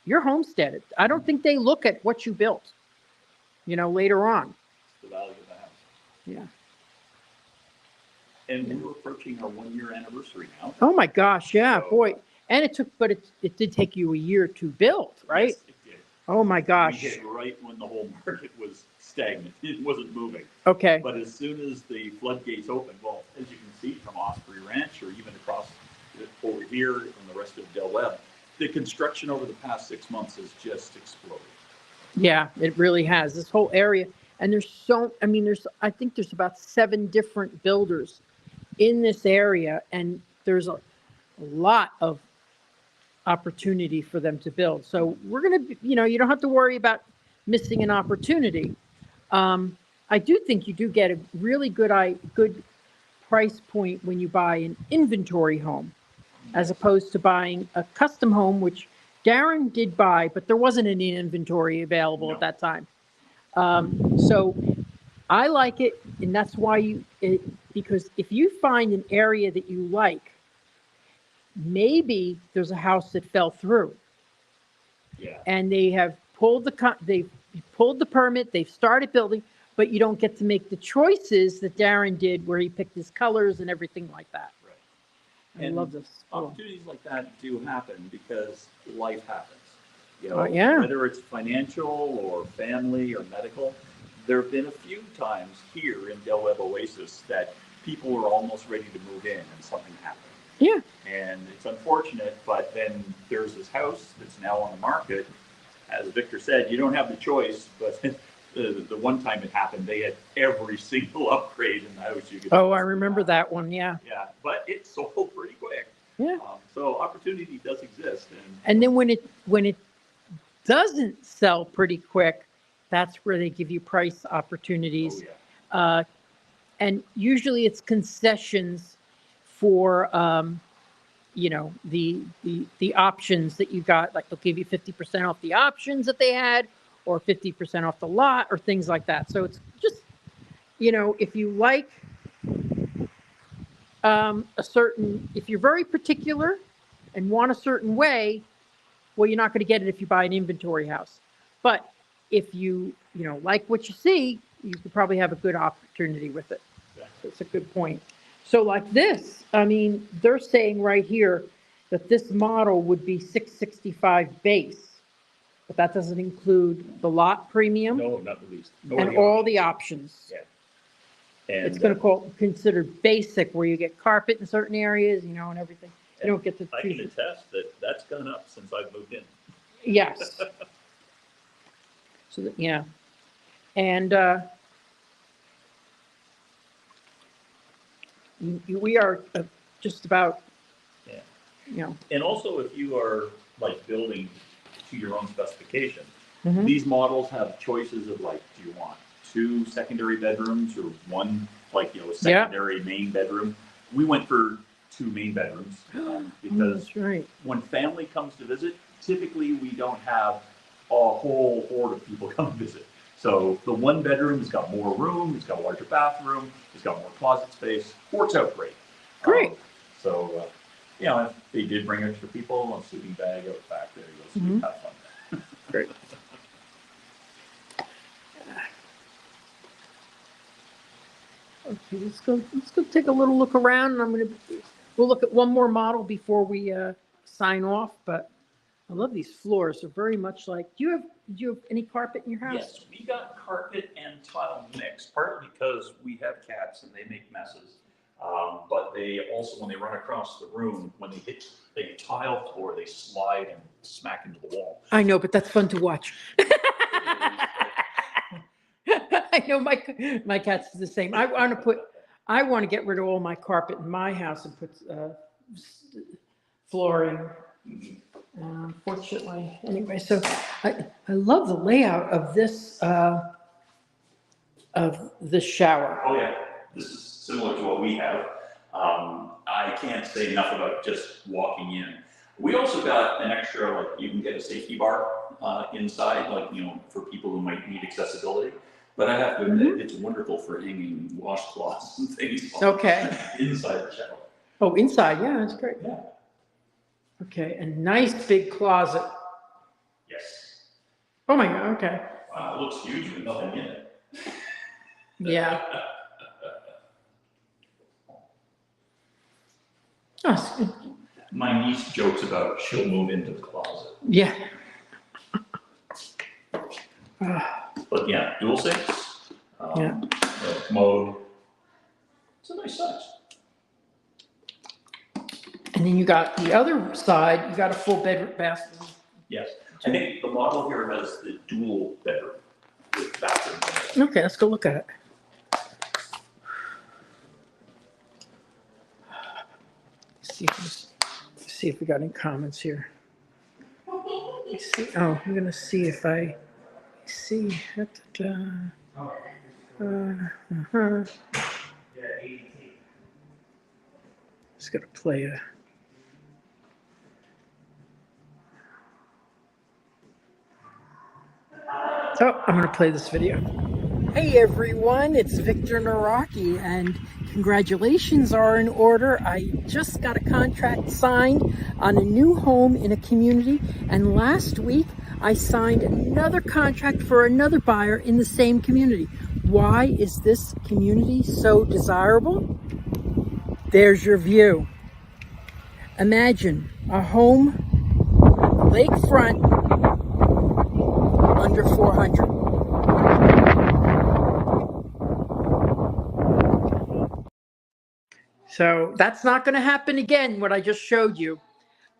you're homesteaded. I don't think they look at what you built, later on. It's the value of the house. Yeah. And we're approaching our 1-year anniversary now. Oh my gosh, yeah, So, boy. And it did take you a year to build, right? Yes, it did. Oh my We gosh. hit right when the whole market was stagnant. It wasn't moving. Okay. But as soon as the floodgates opened, well, as you can see from Osprey Ranch or even across over here and the rest of Del Webb, the construction over the past 6 months has just exploded. Yeah, it really has. This whole area. And there's I think there's about 7 different builders in this area, and there's a lot of opportunity for them to build. So we're going to, you don't have to worry about missing an opportunity. I do think you do get a really good price point when you buy an inventory home, as opposed to buying a custom home, which Darren did buy, but there wasn't any inventory available at that time. So I like it, and that's why because if you find an area that you like, maybe there's a house that fell through. Yeah. And they have pulled the permit, they've started building, but you don't get to make the choices that Darren did, where he picked his colors and everything like that. Right. I And love this. Opportunities like that do happen because life happens. Yeah. Whether it's financial or family or medical, there have been a few times here in Del Webb Oasis that people were almost ready to move in and something happened. Yeah. And it's unfortunate, but then there's this house that's now on the market. As Victor said, you don't have the choice, but the one time it happened, they had every single upgrade in the house you could. Oh, I remember that one. Yeah. Yeah, but it sold pretty quick. Yeah. So opportunity does exist. And then when it doesn't sell pretty quick, that's where they give you price opportunities. Oh, yeah. And usually it's concessions for, the options that you got, like they'll give you 50% off the options that they had, or 50% off the lot, or things like that. So it's just, if you like if you're very particular and want a certain way, well, you're not going to get it if you buy an inventory house. But if you like what you see, you could probably have a good opportunity with it. So it's a good point. So like this, they're saying right here that this model would be 665 base, but that doesn't include the lot premium No, not the least. and all the options. Yeah. And It's going to considered basic, where you get carpet in certain areas, and everything. You don't get to I can choose. attest that that's gone up since I've moved in. Yes. So yeah, and we are just about. Yeah. And also, if you are like building to your own specification, Mhm. these models have choices of like, do you want 2 secondary bedrooms or one, a secondary main bedroom? We went for 2 main bedrooms because That's right. when family comes to visit, typically we don't have a whole horde of people come visit. So the 1 bedroom has got more room, it's got a larger bathroom, it's got more closet space, works out great. Great. If they did bring extra people, a sleeping bag out back there, you go sleep, have fun. Great. Okay, let's go take a little look around, and we'll look at one more model before we sign off. But I love these floors. They're very much like. Do you have any carpet in your house? Yes, we got carpet and tile mixed, partly because we have cats and they make messes. But they also, when they run across the room, when they hit the tile floor, they slide and smack into the wall. I know, but that's fun to watch. I know my cat's the same. I want to get rid of all my carpet in my house and put flooring. Unfortunately, anyway, so I love the layout of this shower. Oh yeah, this is similar to what we have. I can't say enough about just walking in. We also got an extra, you can get a safety bar inside, for people who might need accessibility. But I have to admit, it's wonderful for hanging washcloths and things. Okay. Inside the shower. Oh, inside, yeah, that's great. Yeah. Okay, a nice big closet. Yes. Oh my God, okay. Wow, it looks huge with nothing in it. Yeah. Oh, it's good. My niece jokes about she'll move into the closet. Yeah. But yeah, dual sinks. Yeah. Commode. It's a nice size. And then you got the other side, you got a full bedroom bathroom. Yes. I think the model here has the dual bedroom with bathroom. Okay, let's go look at it. See if we got any comments here. Let's see. Oh, I'm gonna see if I see. Uh-huh. Just gotta play a. Oh, I'm gonna play this video. Hey everyone, it's Victor Naraki, and congratulations are in order. I just got a contract signed on a new home in a community, and last week I signed another contract for another buyer in the same community. Why is this community so desirable? There's your view. Imagine a home, lakefront, under 400. So that's not going to happen again, what I just showed you.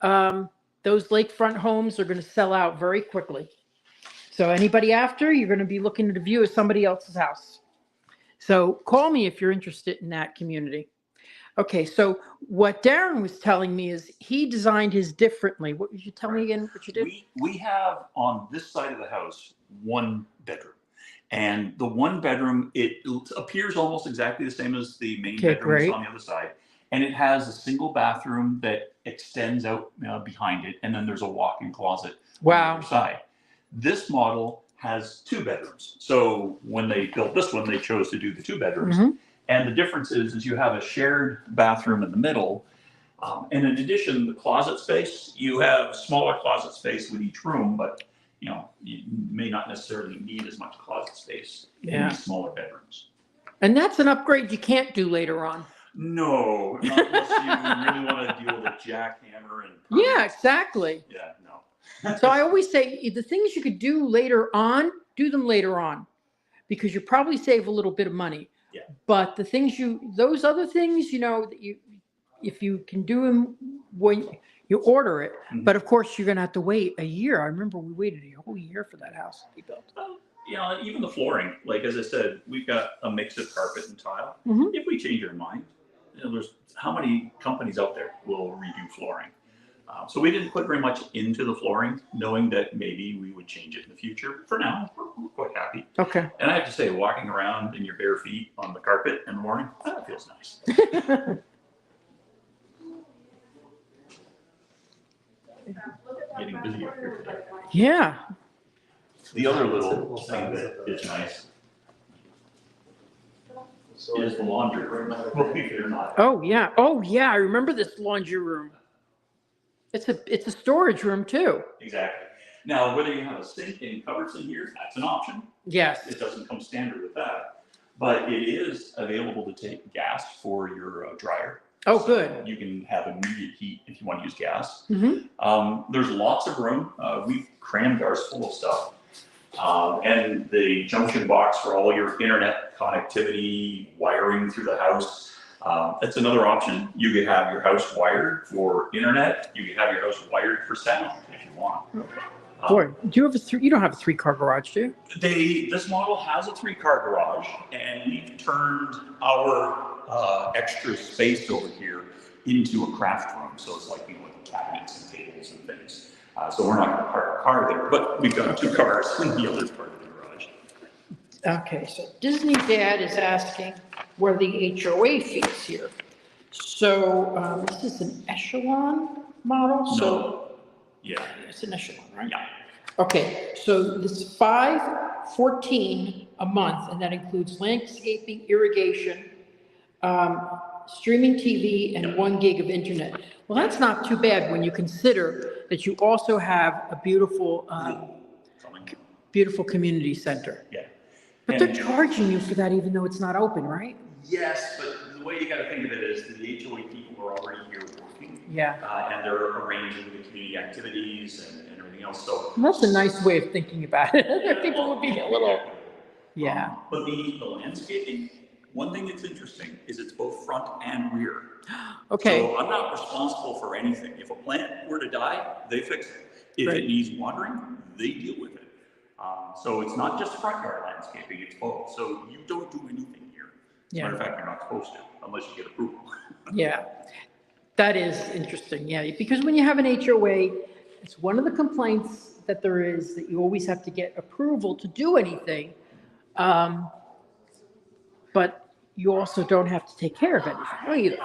Those lakefront homes are going to sell out very quickly. So anybody after, you're going to be looking at a view of somebody else's house. So call me if you're interested in that community. Okay, so what Darren was telling me is he designed his differently. What did you tell me again what you did? We have on this side of the house 1 bedroom. And the 1 bedroom, it appears almost exactly the same as the main bedroom that's on the other side. And it has a single bathroom that extends out behind it. And then there's a walk-in closet on the other side. This model has 2 bedrooms. So when they built this one, they chose to do the 2 bedrooms. Mm-hmm. And the difference is you have a shared bathroom in the middle. And in addition, the closet space, you have smaller closet space with each room, but you may not necessarily need as much closet space in these smaller bedrooms. And that's an upgrade you can't do later on. No, not unless you really want to deal with a jackhammer and Yeah, exactly. Yeah, no. So I always say the things you could do later on, do them later on, because you probably save a little bit of money. Yeah. But the things those other things, that if you can do them when you order it, but of course you're going to have to wait a year. I remember we waited a whole year for that house to be built. Even the flooring, like as I said, we've got a mix of carpet and tile. Mm-hmm. If we change our mind, there's how many companies out there will redo flooring. So we didn't put very much into the flooring, knowing that maybe we would change it in the future. For now, we're quite happy. Okay. And I have to say, walking around in your bare feet on the carpet in the morning, that feels nice. Getting busy up here today. Yeah. The other little thing that is nice is the laundry room, believe it or not. Oh yeah. I remember this laundry room. It's a storage room too. Exactly. Now, whether you have a sink and cupboards in here, that's an option. Yes. It doesn't come standard with that, but it is available to take gas for your dryer. Oh, So good. you can have immediate heat if you want to use gas. Mm-hmm. There's lots of room. We've crammed ours full of stuff. And the junction box for all your internet connectivity, wiring through the house. That's another option. You could have your house wired for internet. You could have your house wired for sound if you want. Boy, do you have you don't have a 3-car garage, do you? This model has a 3-car garage, and we've turned our extra space over here into a craft room. So it's like with cabinets and tables and things. So we're not going to park a car there, but we've got 2 cars in the other part of the garage. Okay, so Disney Dad is asking where the HOA fees here. So this is an Echelon model. So No. Yeah. it's an Echelon, right? Yeah. Okay, so this is $514 a month, and that includes landscaping, irrigation, streaming TV, and 1 gig of internet. Well, that's not too bad when you consider that you also have a beautiful community center. Yeah. But they're charging you for that even though it's not open, right? Yes, but the way you got to think of it is the HOA people are already here working. Yeah. And they're arranging the community activities and everything else. So Well, that's a nice way of thinking about it. People would be a little, yeah. But the landscaping, one thing that's interesting is it's both front and rear. Okay. So I'm not responsible for anything. If a plant were to die, they fix it. If Right. it needs watering, they deal with it. So it's not just front yard landscaping, it's both. So you don't do anything here. As a matter of fact, you're not supposed to, unless you get approval. Yeah, that is interesting. Yeah, because when you have an HOA, it's one of the complaints that there is that you always have to get approval to do anything. But you also don't have to take care of anything either.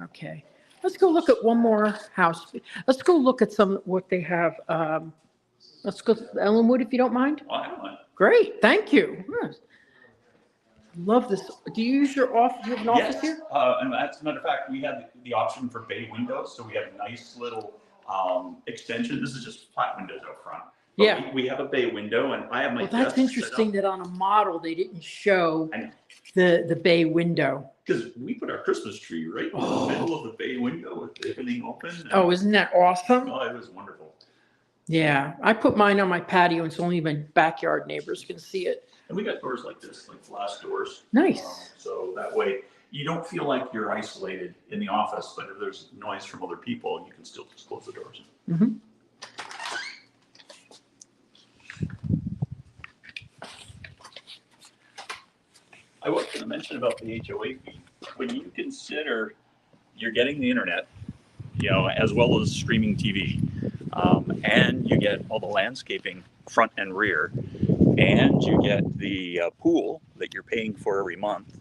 Okay, let's go look at one more house. Let's go look at what they have. Let's go to Ellenwood if you don't mind. Well, I don't mind. Great, thank you. Love this. Do you use your office? Do you have an office Yes, here? and as a matter of fact, we have the option for bay windows, so we have a nice little extension. This is just flat windows out front. But Yeah. we have a bay window, and I have my Well, that's desk set interesting up. that on a model, they didn't show I know. the bay window. Because we put our Christmas tree right in the middle of the bay window with everything open. and- Oh, isn't that awesome? Oh, it was wonderful. Yeah, I put mine on my patio and so only my backyard neighbors can see it. And we got doors like this, like glass doors. Nice. So that way you don't feel like you're isolated in the office, but if there's noise from other people, you can still just close the doors. Mhm. I was going to mention about the HOA fee. When you consider you're getting the internet, as well as streaming TV, and you get all the landscaping front and rear, and you get the pool that you're paying for every month.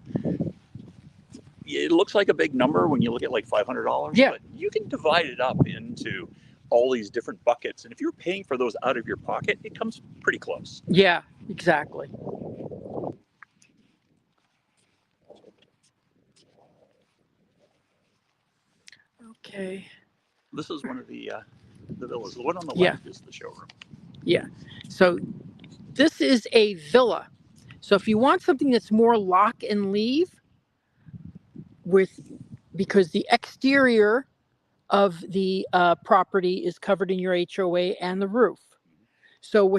It looks like a big number when you look at like $500. Yeah. But you can divide it up into all these different buckets, and if you're paying for those out of your pocket, it comes pretty close. Yeah, exactly. Okay. This is one of the villas. The one on the Yeah. left is the showroom. So this is a villa. So if you want something that's more lock and leave because the exterior of the property is covered in your HOA and the roof. So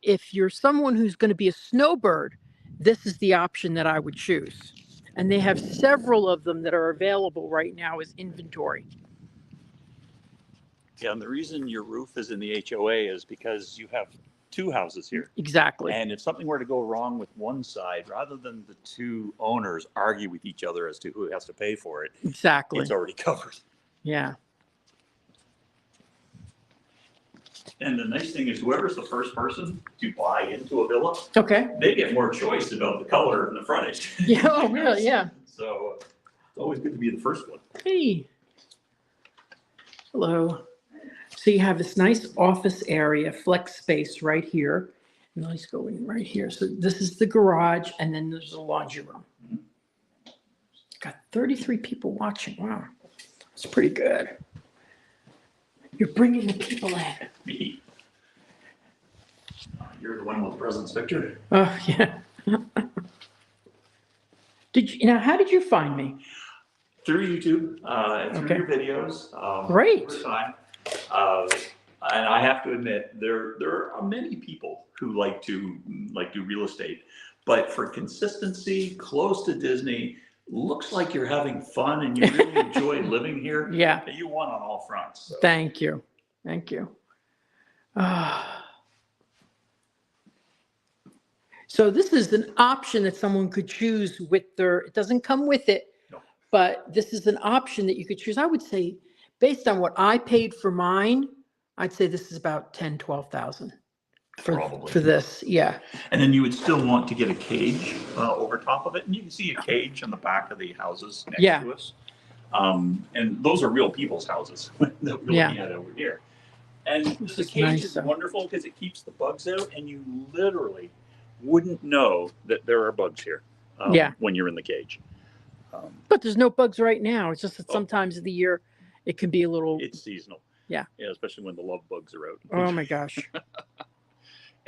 if you're someone who's going to be a snowbird, this is the option that I would choose. And they have several of them that are available right now as inventory. Yeah, and the reason your roof is in the HOA is because you have two houses here. Exactly. And if something were to go wrong with one side, rather than the two owners argue with each other as to who has to pay for it, Exactly. it's already covered. Yeah. And the nice thing is whoever's the first person to buy into a villa, Okay. they get more choice about the color and the frontage. Yeah. Oh, really? Yeah. So it's always good to be the first one. Hey. Hello. So you have this nice office area, flex space right here. And let's go in right here. So this is the garage and then there's the laundry room. Got 33 people watching. Wow. It's pretty good. You're bringing the people in. Me. You're the one with the president's picture. Oh, yeah. How did you find me? Through YouTube, through Okay. your videos. Great. Over time. And I have to admit, there are many people who like to do real estate, but for consistency, close to Disney, looks like you're having fun and you really enjoy living here. Yeah. You won on all fronts. So. Thank you. Thank you. So this is an option that someone could choose it doesn't come with it, No. but this is an option that you could choose. I would say, based on what I paid for mine, I'd say this is about 10, 12,000 Probably. for this. Yeah. And then you would still want to get a cage over top of it. And you can see a cage on the back of the houses next Yeah. to us. And those are real people's houses that we're Yeah. looking at over here. And This the is cage nice, is though. wonderful because it keeps the bugs out and you literally wouldn't know that there are bugs here Yeah. when you're in the cage. But there's no bugs right now. It's just that Oh. sometimes of the year it can be a little, It's seasonal. Yeah. Yeah, especially when the love bugs are out. oh my gosh.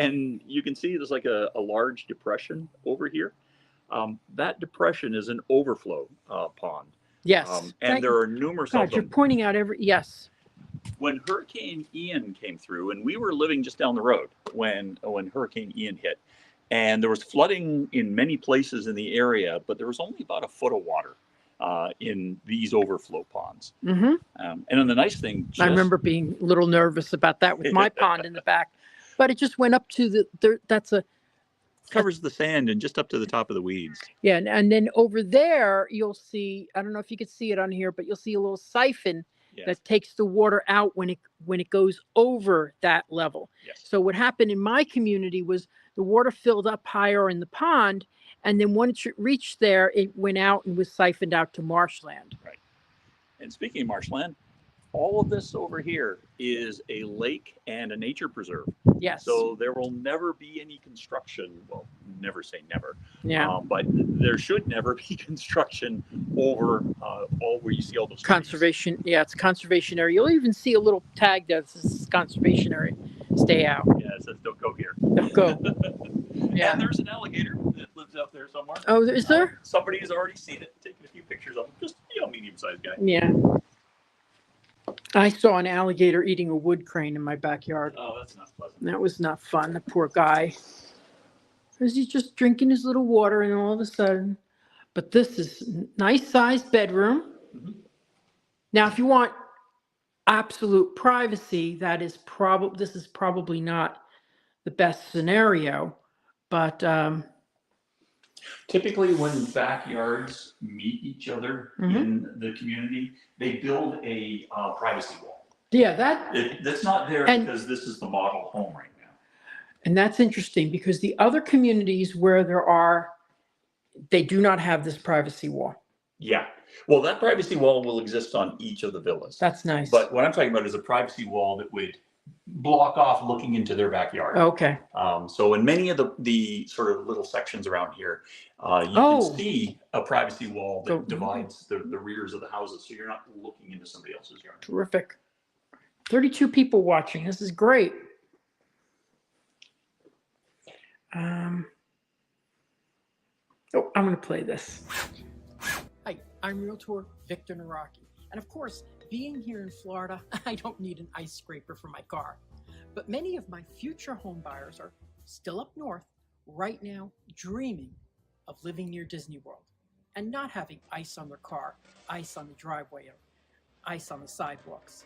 And you can see there's like a large depression over here. That depression is an overflow pond. Yes. And there are numerous of God, you're them. pointing out yes. When Hurricane Ian came through, and we were living just down the road when Hurricane Ian hit, and there was flooding in many places in the area, but there was only about a foot of water in these overflow ponds. Hmm. And then the nice thing, I remember being a little nervous about that with my pond in the back, but it just went up to that's a, covers the sand and just up to the top of the weeds. yeah. And then over there, you'll see, I don't know if you could see it on here, but you'll see a little siphon Yeah. that takes the water out when it goes over that level. Yes. So what happened in my community was the water filled up higher in the pond, and then once it reached there, it went out and was siphoned out to marshland. And speaking of marshland, all of this over here is a lake and a nature preserve. Yes. So there will never be any construction. Well, never say never. Yeah. But there should never be construction over all where you see all those trees. Conservation. Yeah, it's a conservation area. You'll even see a little tag that says conservation area. Stay out. Yeah, it says don't go here. Don't go. Yeah. And there's an alligator that lives out there somewhere. Oh, is there? Somebody has already seen it, taken a few pictures of him. Just, medium-sized guy. Yeah. I saw an alligator eating a wood crane in my backyard. Oh, that's not pleasant. That was not fun. The poor guy. Because he's just drinking his little water, and all of a sudden, but this is nice sized bedroom. Mhm. Now, if you want absolute privacy, this is probably not the best scenario, but Typically, when backyards meet each other Mhm. in the community, they build a privacy wall. yeah, that That's not there And- because this is the model home right now. and that's interesting because the other communities where they do not have this privacy wall. Yeah. Well, that privacy wall will exist on each of the villas. That's nice. But what I'm talking about is a privacy wall that would block off looking into their backyard. Okay. So in many of the sort of little sections around here, you Oh. can see a privacy wall that So- divides the rears of the houses, so you're not looking into somebody else's yard. Terrific. 32 people watching. This is great. I'm going to play this. Hi, I'm Realtor Victor Naraki. And of course, being here in Florida, I don't need an ice scraper for my car. But many of my future home buyers are still up north right now dreaming of living near Disney World and not having ice on their car, ice on the driveway, or ice on the sidewalks.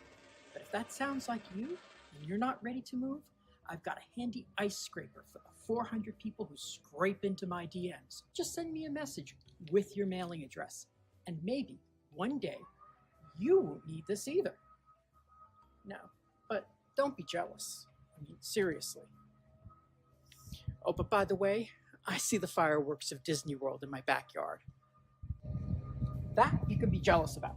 But if that sounds like you and you're not ready to move, I've got a handy ice scraper for the 400 people who scrape into my DMs. Just send me a message with your mailing address, and maybe one day you won't need this either. No, but don't be jealous. I mean, seriously. Oh, but by the way, I see the fireworks of Disney World in my backyard. That you can be jealous about.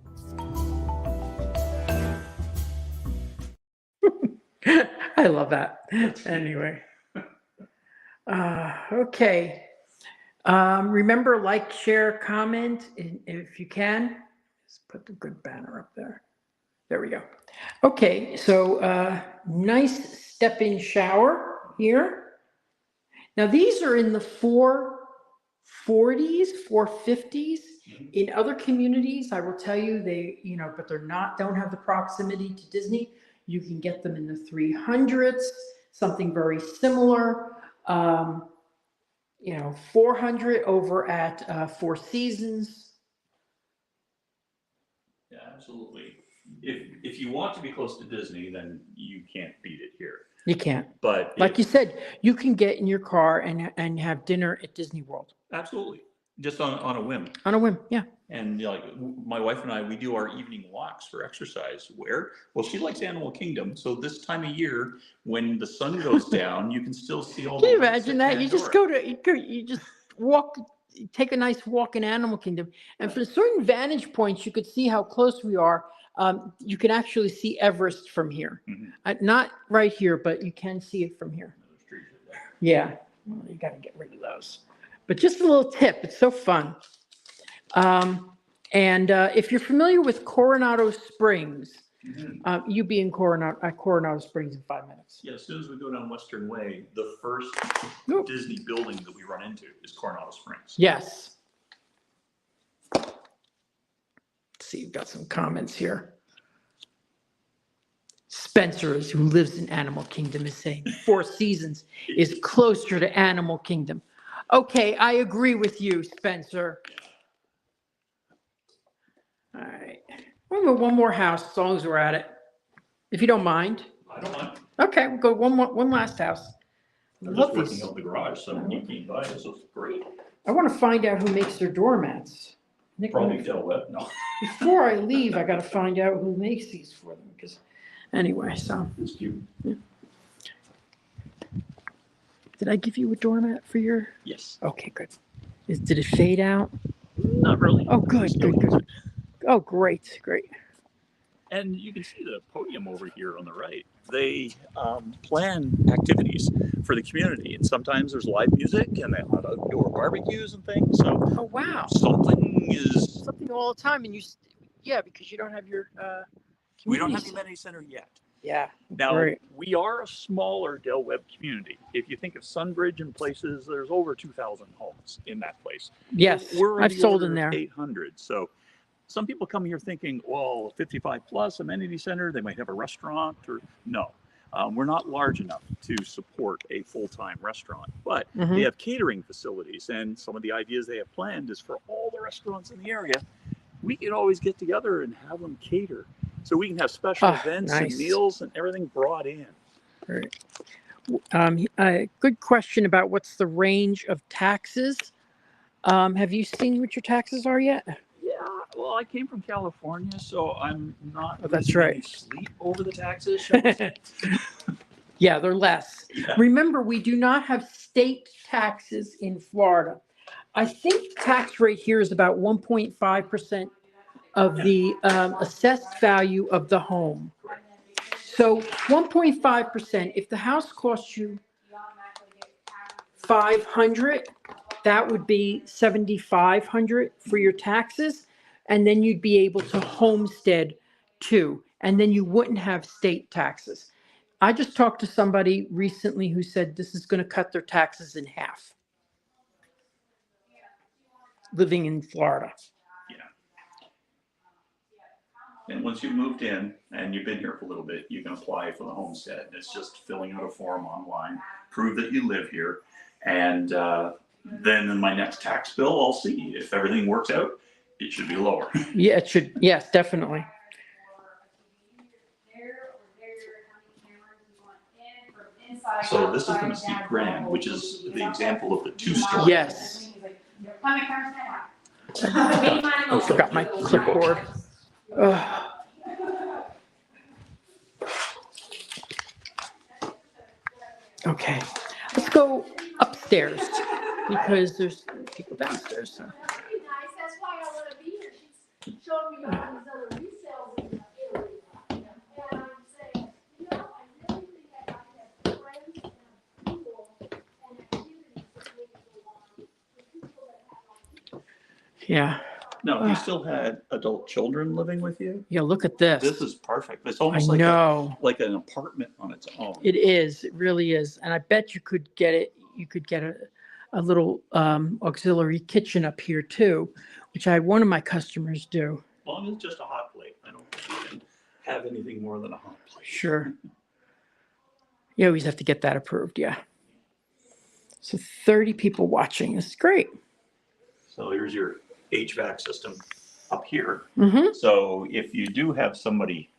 I love that. Anyway. Okay. Remember, like, share, comment, if you can. Just put the good banner up there. There we go. Okay, so nice step-in shower here. Now, these are in the 440s, 450s. In other communities, I will tell you, but don't have the proximity to Disney. You can get them in the 300s, something very similar. 400 over at Four Seasons. Yeah, absolutely. If you want to be close to Disney, then you can't beat it here. You can't. But Like you said, you can get in your car and have dinner at Disney World. absolutely, just on a whim. On a whim, yeah. And my wife and I, we do our evening walks for exercise. Where? Well, she likes Animal Kingdom, so this time of year, when the sun goes down, you can still see all. Can you the lights imagine at that? You just Pandora. you just walk, take a nice walk in Animal Kingdom. And from certain vantage points, you could see how close we are. You can actually see Everest from here. Mhm. Not right here, but you can see it from here. Those trees are there. Yeah, well, you got to get rid of those. But just a little tip, it's so fun. And if you're familiar with Coronado Springs, Mhm. you be in Coronado Springs in 5 minutes. Yeah, as soon as we go down Western Way, the first Nope. Disney building that we run into is Coronado Springs. Yes. Let's see, you've got some comments here. Spencer, who lives in Animal Kingdom, is saying Four Seasons is closer to Animal Kingdom. Okay, I agree with you, Spencer. We'll go one more house as long as we're at it, if you don't mind. I don't mind. Okay, we'll go one last house. I'm Love just working these. out the garage, so you came by, this was great. I want to find out who makes their doormats. Nick, Probably Del Webb, no, before I leave, I got to find out who makes these for them. Because anyway, so it's cute. did I give you a doormat for your? Yes, Okay, good. Did it fade out? not really. Oh, good, Still good, use good. it. Oh, great, great. And you can see the podium over here on the right. They plan activities for the community, and sometimes there's live music, and they have outdoor barbecues and things. So Oh, wow. something is. Something all the time, and yeah, because you don't have your. We don't have community the amenity center yet. Yeah. Now, Great. we are a smaller Del Webb community. If you think of Sunbridge and places, there's over 2,000 homes in that place. Yes, We're I've the sold order in of there. 800. So some people come here thinking, well, 55 plus amenity center, they might have a restaurant or no. We're not large enough to support a full-time restaurant, but Mhm. they have catering facilities, and some of the ideas they have planned is for all the restaurants in the area, we can always get together and have them cater. So we can have special Ah, events nice. and meals and everything brought in. Great. Good question about what's the range of taxes. Have you seen what your taxes are yet? Yeah, well, I came from California, so I'm not. Oh, that's losing any right. Sleep over the taxes. shall we say? Yeah, they're less. Yeah. Remember, we do not have state taxes in Florida. I think tax rate here is about 1.5% of the assessed value of the home. So 1.5%, if the house costs you 500, that would be 7,500 for your taxes. And then you'd be able to homestead too. And then you wouldn't have state taxes. I just talked to somebody recently who said this is going to cut their taxes in half. Living in Florida. And once you've moved in and you've been here for a little bit, you can apply for the homestead. It's just filling out a form online, prove that you live here. And then in my next tax bill, I'll see if everything works out, it should be lower. Yeah, it should. Yes, definitely. So this is from Steve Grand, which is the example of the two-story. Yes. I forgot my clipboard. Ugh. Okay, let's go upstairs because there's people downstairs. So. That's why I want to be here. She's showing me all these other resales in Italy. And I'm saying, I really think I have to have friends and people and activities that make it go on with people that have Yeah, No, you still had adult children living with you? yeah. Look at this. This is perfect. It's I almost like know like an apartment on its own. it is. It really is. And I bet you could get it. You could get a little auxiliary kitchen up here too, which I had one of my customers do. As long as it's just a hot plate. I don't think you can have anything more than a hot plate. Sure. You always have to get that approved. Yeah. So 30 people watching. This is great. So here's your HVAC system up here. Mm-hmm. So if you do have somebody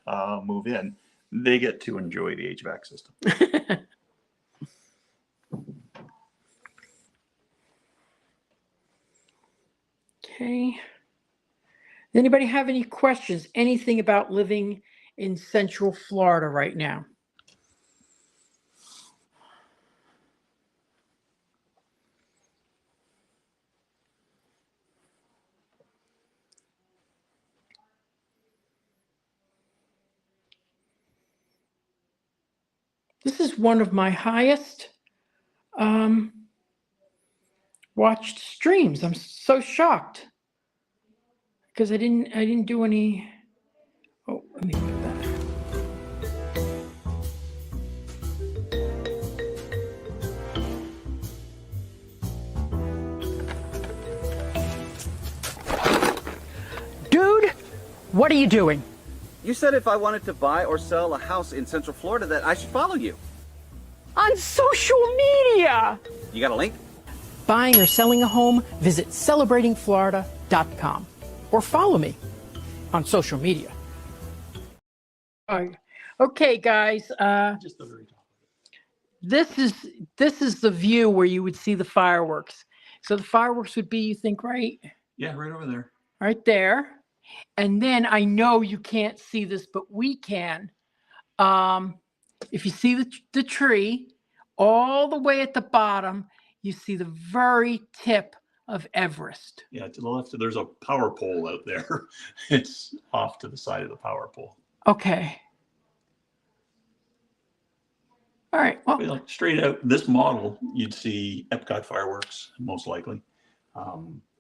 move in, they get to enjoy the HVAC system. Okay. Does anybody have any questions? Anything about living in Central Florida right now? This is one of my highest watched streams. I'm so shocked because I didn't do any. Oh, let me put that. Dude, what are you doing? You said if I wanted to buy or sell a house in Central Florida that I should follow you. On social media. You got a link? Buying or selling a home, visit celebratingflorida.com or follow me on social media. Oh, okay, guys. Just the very top. This is the view where you would see the fireworks. So the fireworks would be, you think, Yeah, right over there. right there. And then I know you can't see this, but we can. If you see the tree, all the way at the bottom, you see the very tip of Everest. Yeah, to the left, there's a power pole out there. It's off to the side of the power pole. Okay. All right. Well, Like straight out this model, you'd see Epcot fireworks, most likely.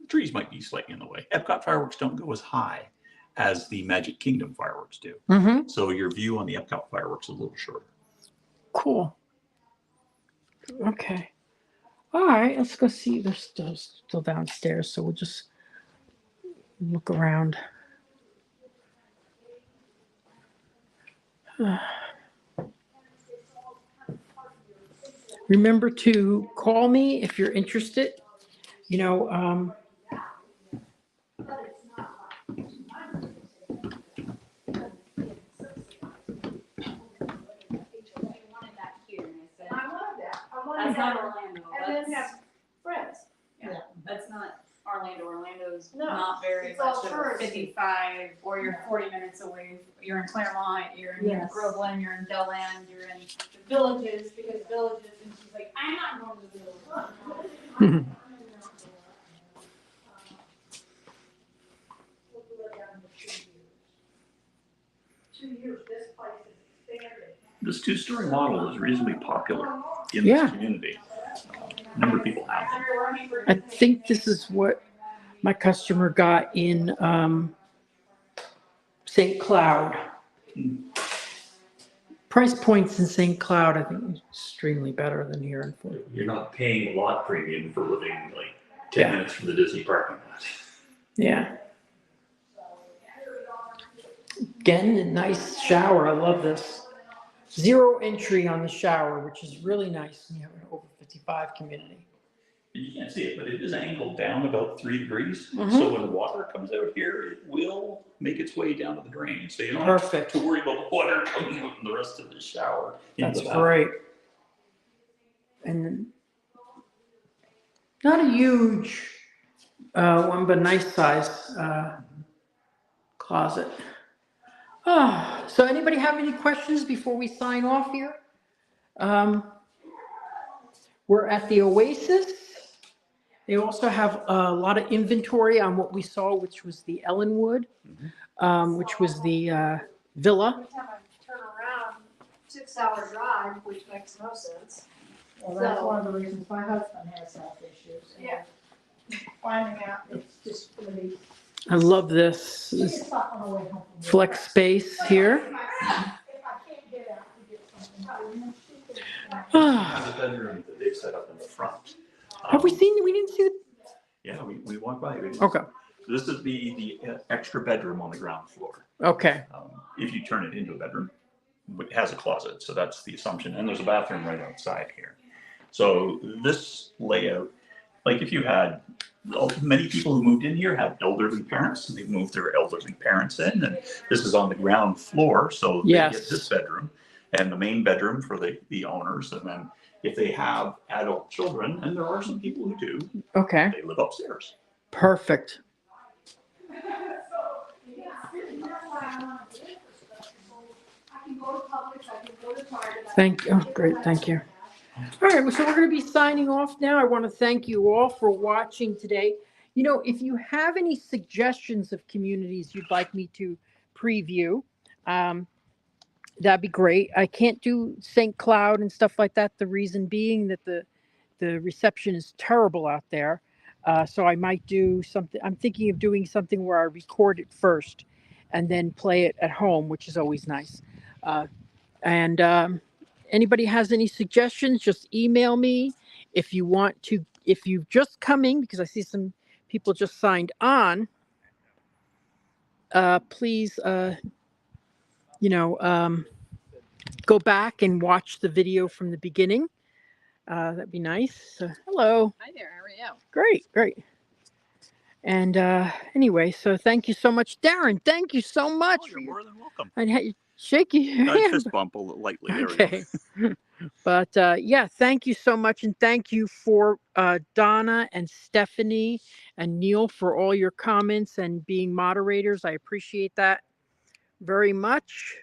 Trees might be slightly in the way. Epcot fireworks don't go as high as the Magic Kingdom fireworks do. mm-hmm. So your view on the Epcot fireworks is a little shorter. Cool. Okay. All right. Let's go see. They're still downstairs, so we'll just look around. Remember to call me if you're interested. You know, I wanted that. I wanted That's not that. Orlando. And then That's, have friends. yeah, that's not Orlando. Orlando's No, not very it's much all of a touristy. 55, or you're 40 minutes away. You're in Claremont, you're in Yes. Groveland, you're in Delland, you're in the villages, because villages, and she's like, I'm not going to the village. This two-story model is reasonably popular in Yeah. this community. A number of people have them. I think this is what my customer got in St. Cloud. Price points in St. Cloud, I think, extremely better than here in Florida. You're not paying a lot premium for living like 10 Yeah. minutes from the Disney parking lot. Yeah. Again, a nice shower. I love this. Zero entry on the shower, which is really nice when you have an over 55 community. You can't see it, but it is angled down about 3 degrees. Mhm. So when water comes out here, it will make its way down to the drain. So you don't have Perfect. to worry about water coming out in the rest of the shower. into That's the bathroom. great. And not a huge one, but nice size closet. Oh, so anybody have any questions before we sign off here? We're at the Oasis. They also have a lot of inventory on what we saw, which was the Ellenwood, which was the villa. Every time I turn around, 6-hour drive, which makes no sense. Well, that's one of the reasons my husband has health issues. and Yeah. Finding out it's just gonna be, I love this. it's not on the way home from work. Flex space here. If I can't get out to get something. Ah, There's a bedroom that they've set up in the front. have we seen? We didn't see it. Yeah, we walked by. Okay. This is the extra bedroom on the ground floor. Okay. If you turn it into a bedroom, it has a closet, so that's the assumption. And there's a bathroom right outside here. So this layout, like if you had, many people who moved in here have elderly parents, and they've moved their elderly parents in, and this is on the ground floor, so they Yes. get this bedroom and the main bedroom for the owners. And then if they have adult children, and there are some people who do, Okay. they live upstairs. Perfect. I can go to Publix, I can go to Target. Thank you. Oh, great. Thank you. All right. So we're going to be signing off now. I want to thank you all for watching today. You know, if you have any suggestions of communities you'd like me to preview, that'd be great. I can't do St. Cloud and stuff like that. The reason being that the reception is terrible out there. So I might do something. I'm thinking of doing something where I record it first and then play it at home, which is always nice. Anybody has any suggestions, just email me. If you want to, if you've just coming, because I see some people just signed on, please, go back and watch the video from the beginning. That'd be nice. Hello. Hi there, how are you? Great, great. And anyway, so thank you so much, Darren. Thank you so much. Oh, you're more than welcome. I had Shake your hand. Fist bump a little lightly. There we go. Okay. But yeah, thank you so much. And thank you for Donna and Stephanie and Neil for all your comments and being moderators. I appreciate that very much.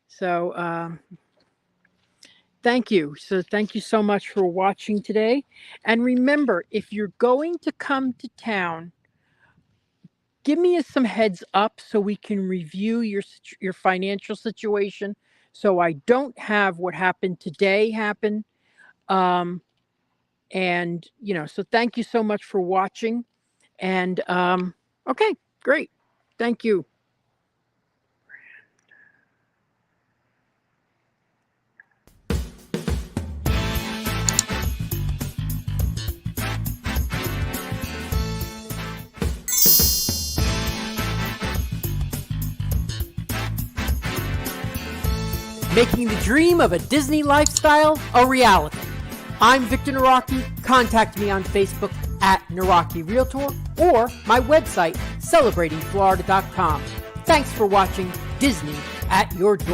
So thank you. So thank you so much for watching today. And remember, if you're going to come to town, give me some heads up so we can review your financial situation, so I don't have what happened today happen. And so thank you so much for watching. And okay, great. Thank you. Making the dream of a Disney lifestyle a reality. I'm Victor Naraki. Contact me on Facebook at Naraki Realtor or my website, celebratingflorida.com. Thanks for watching Disney at Your Door.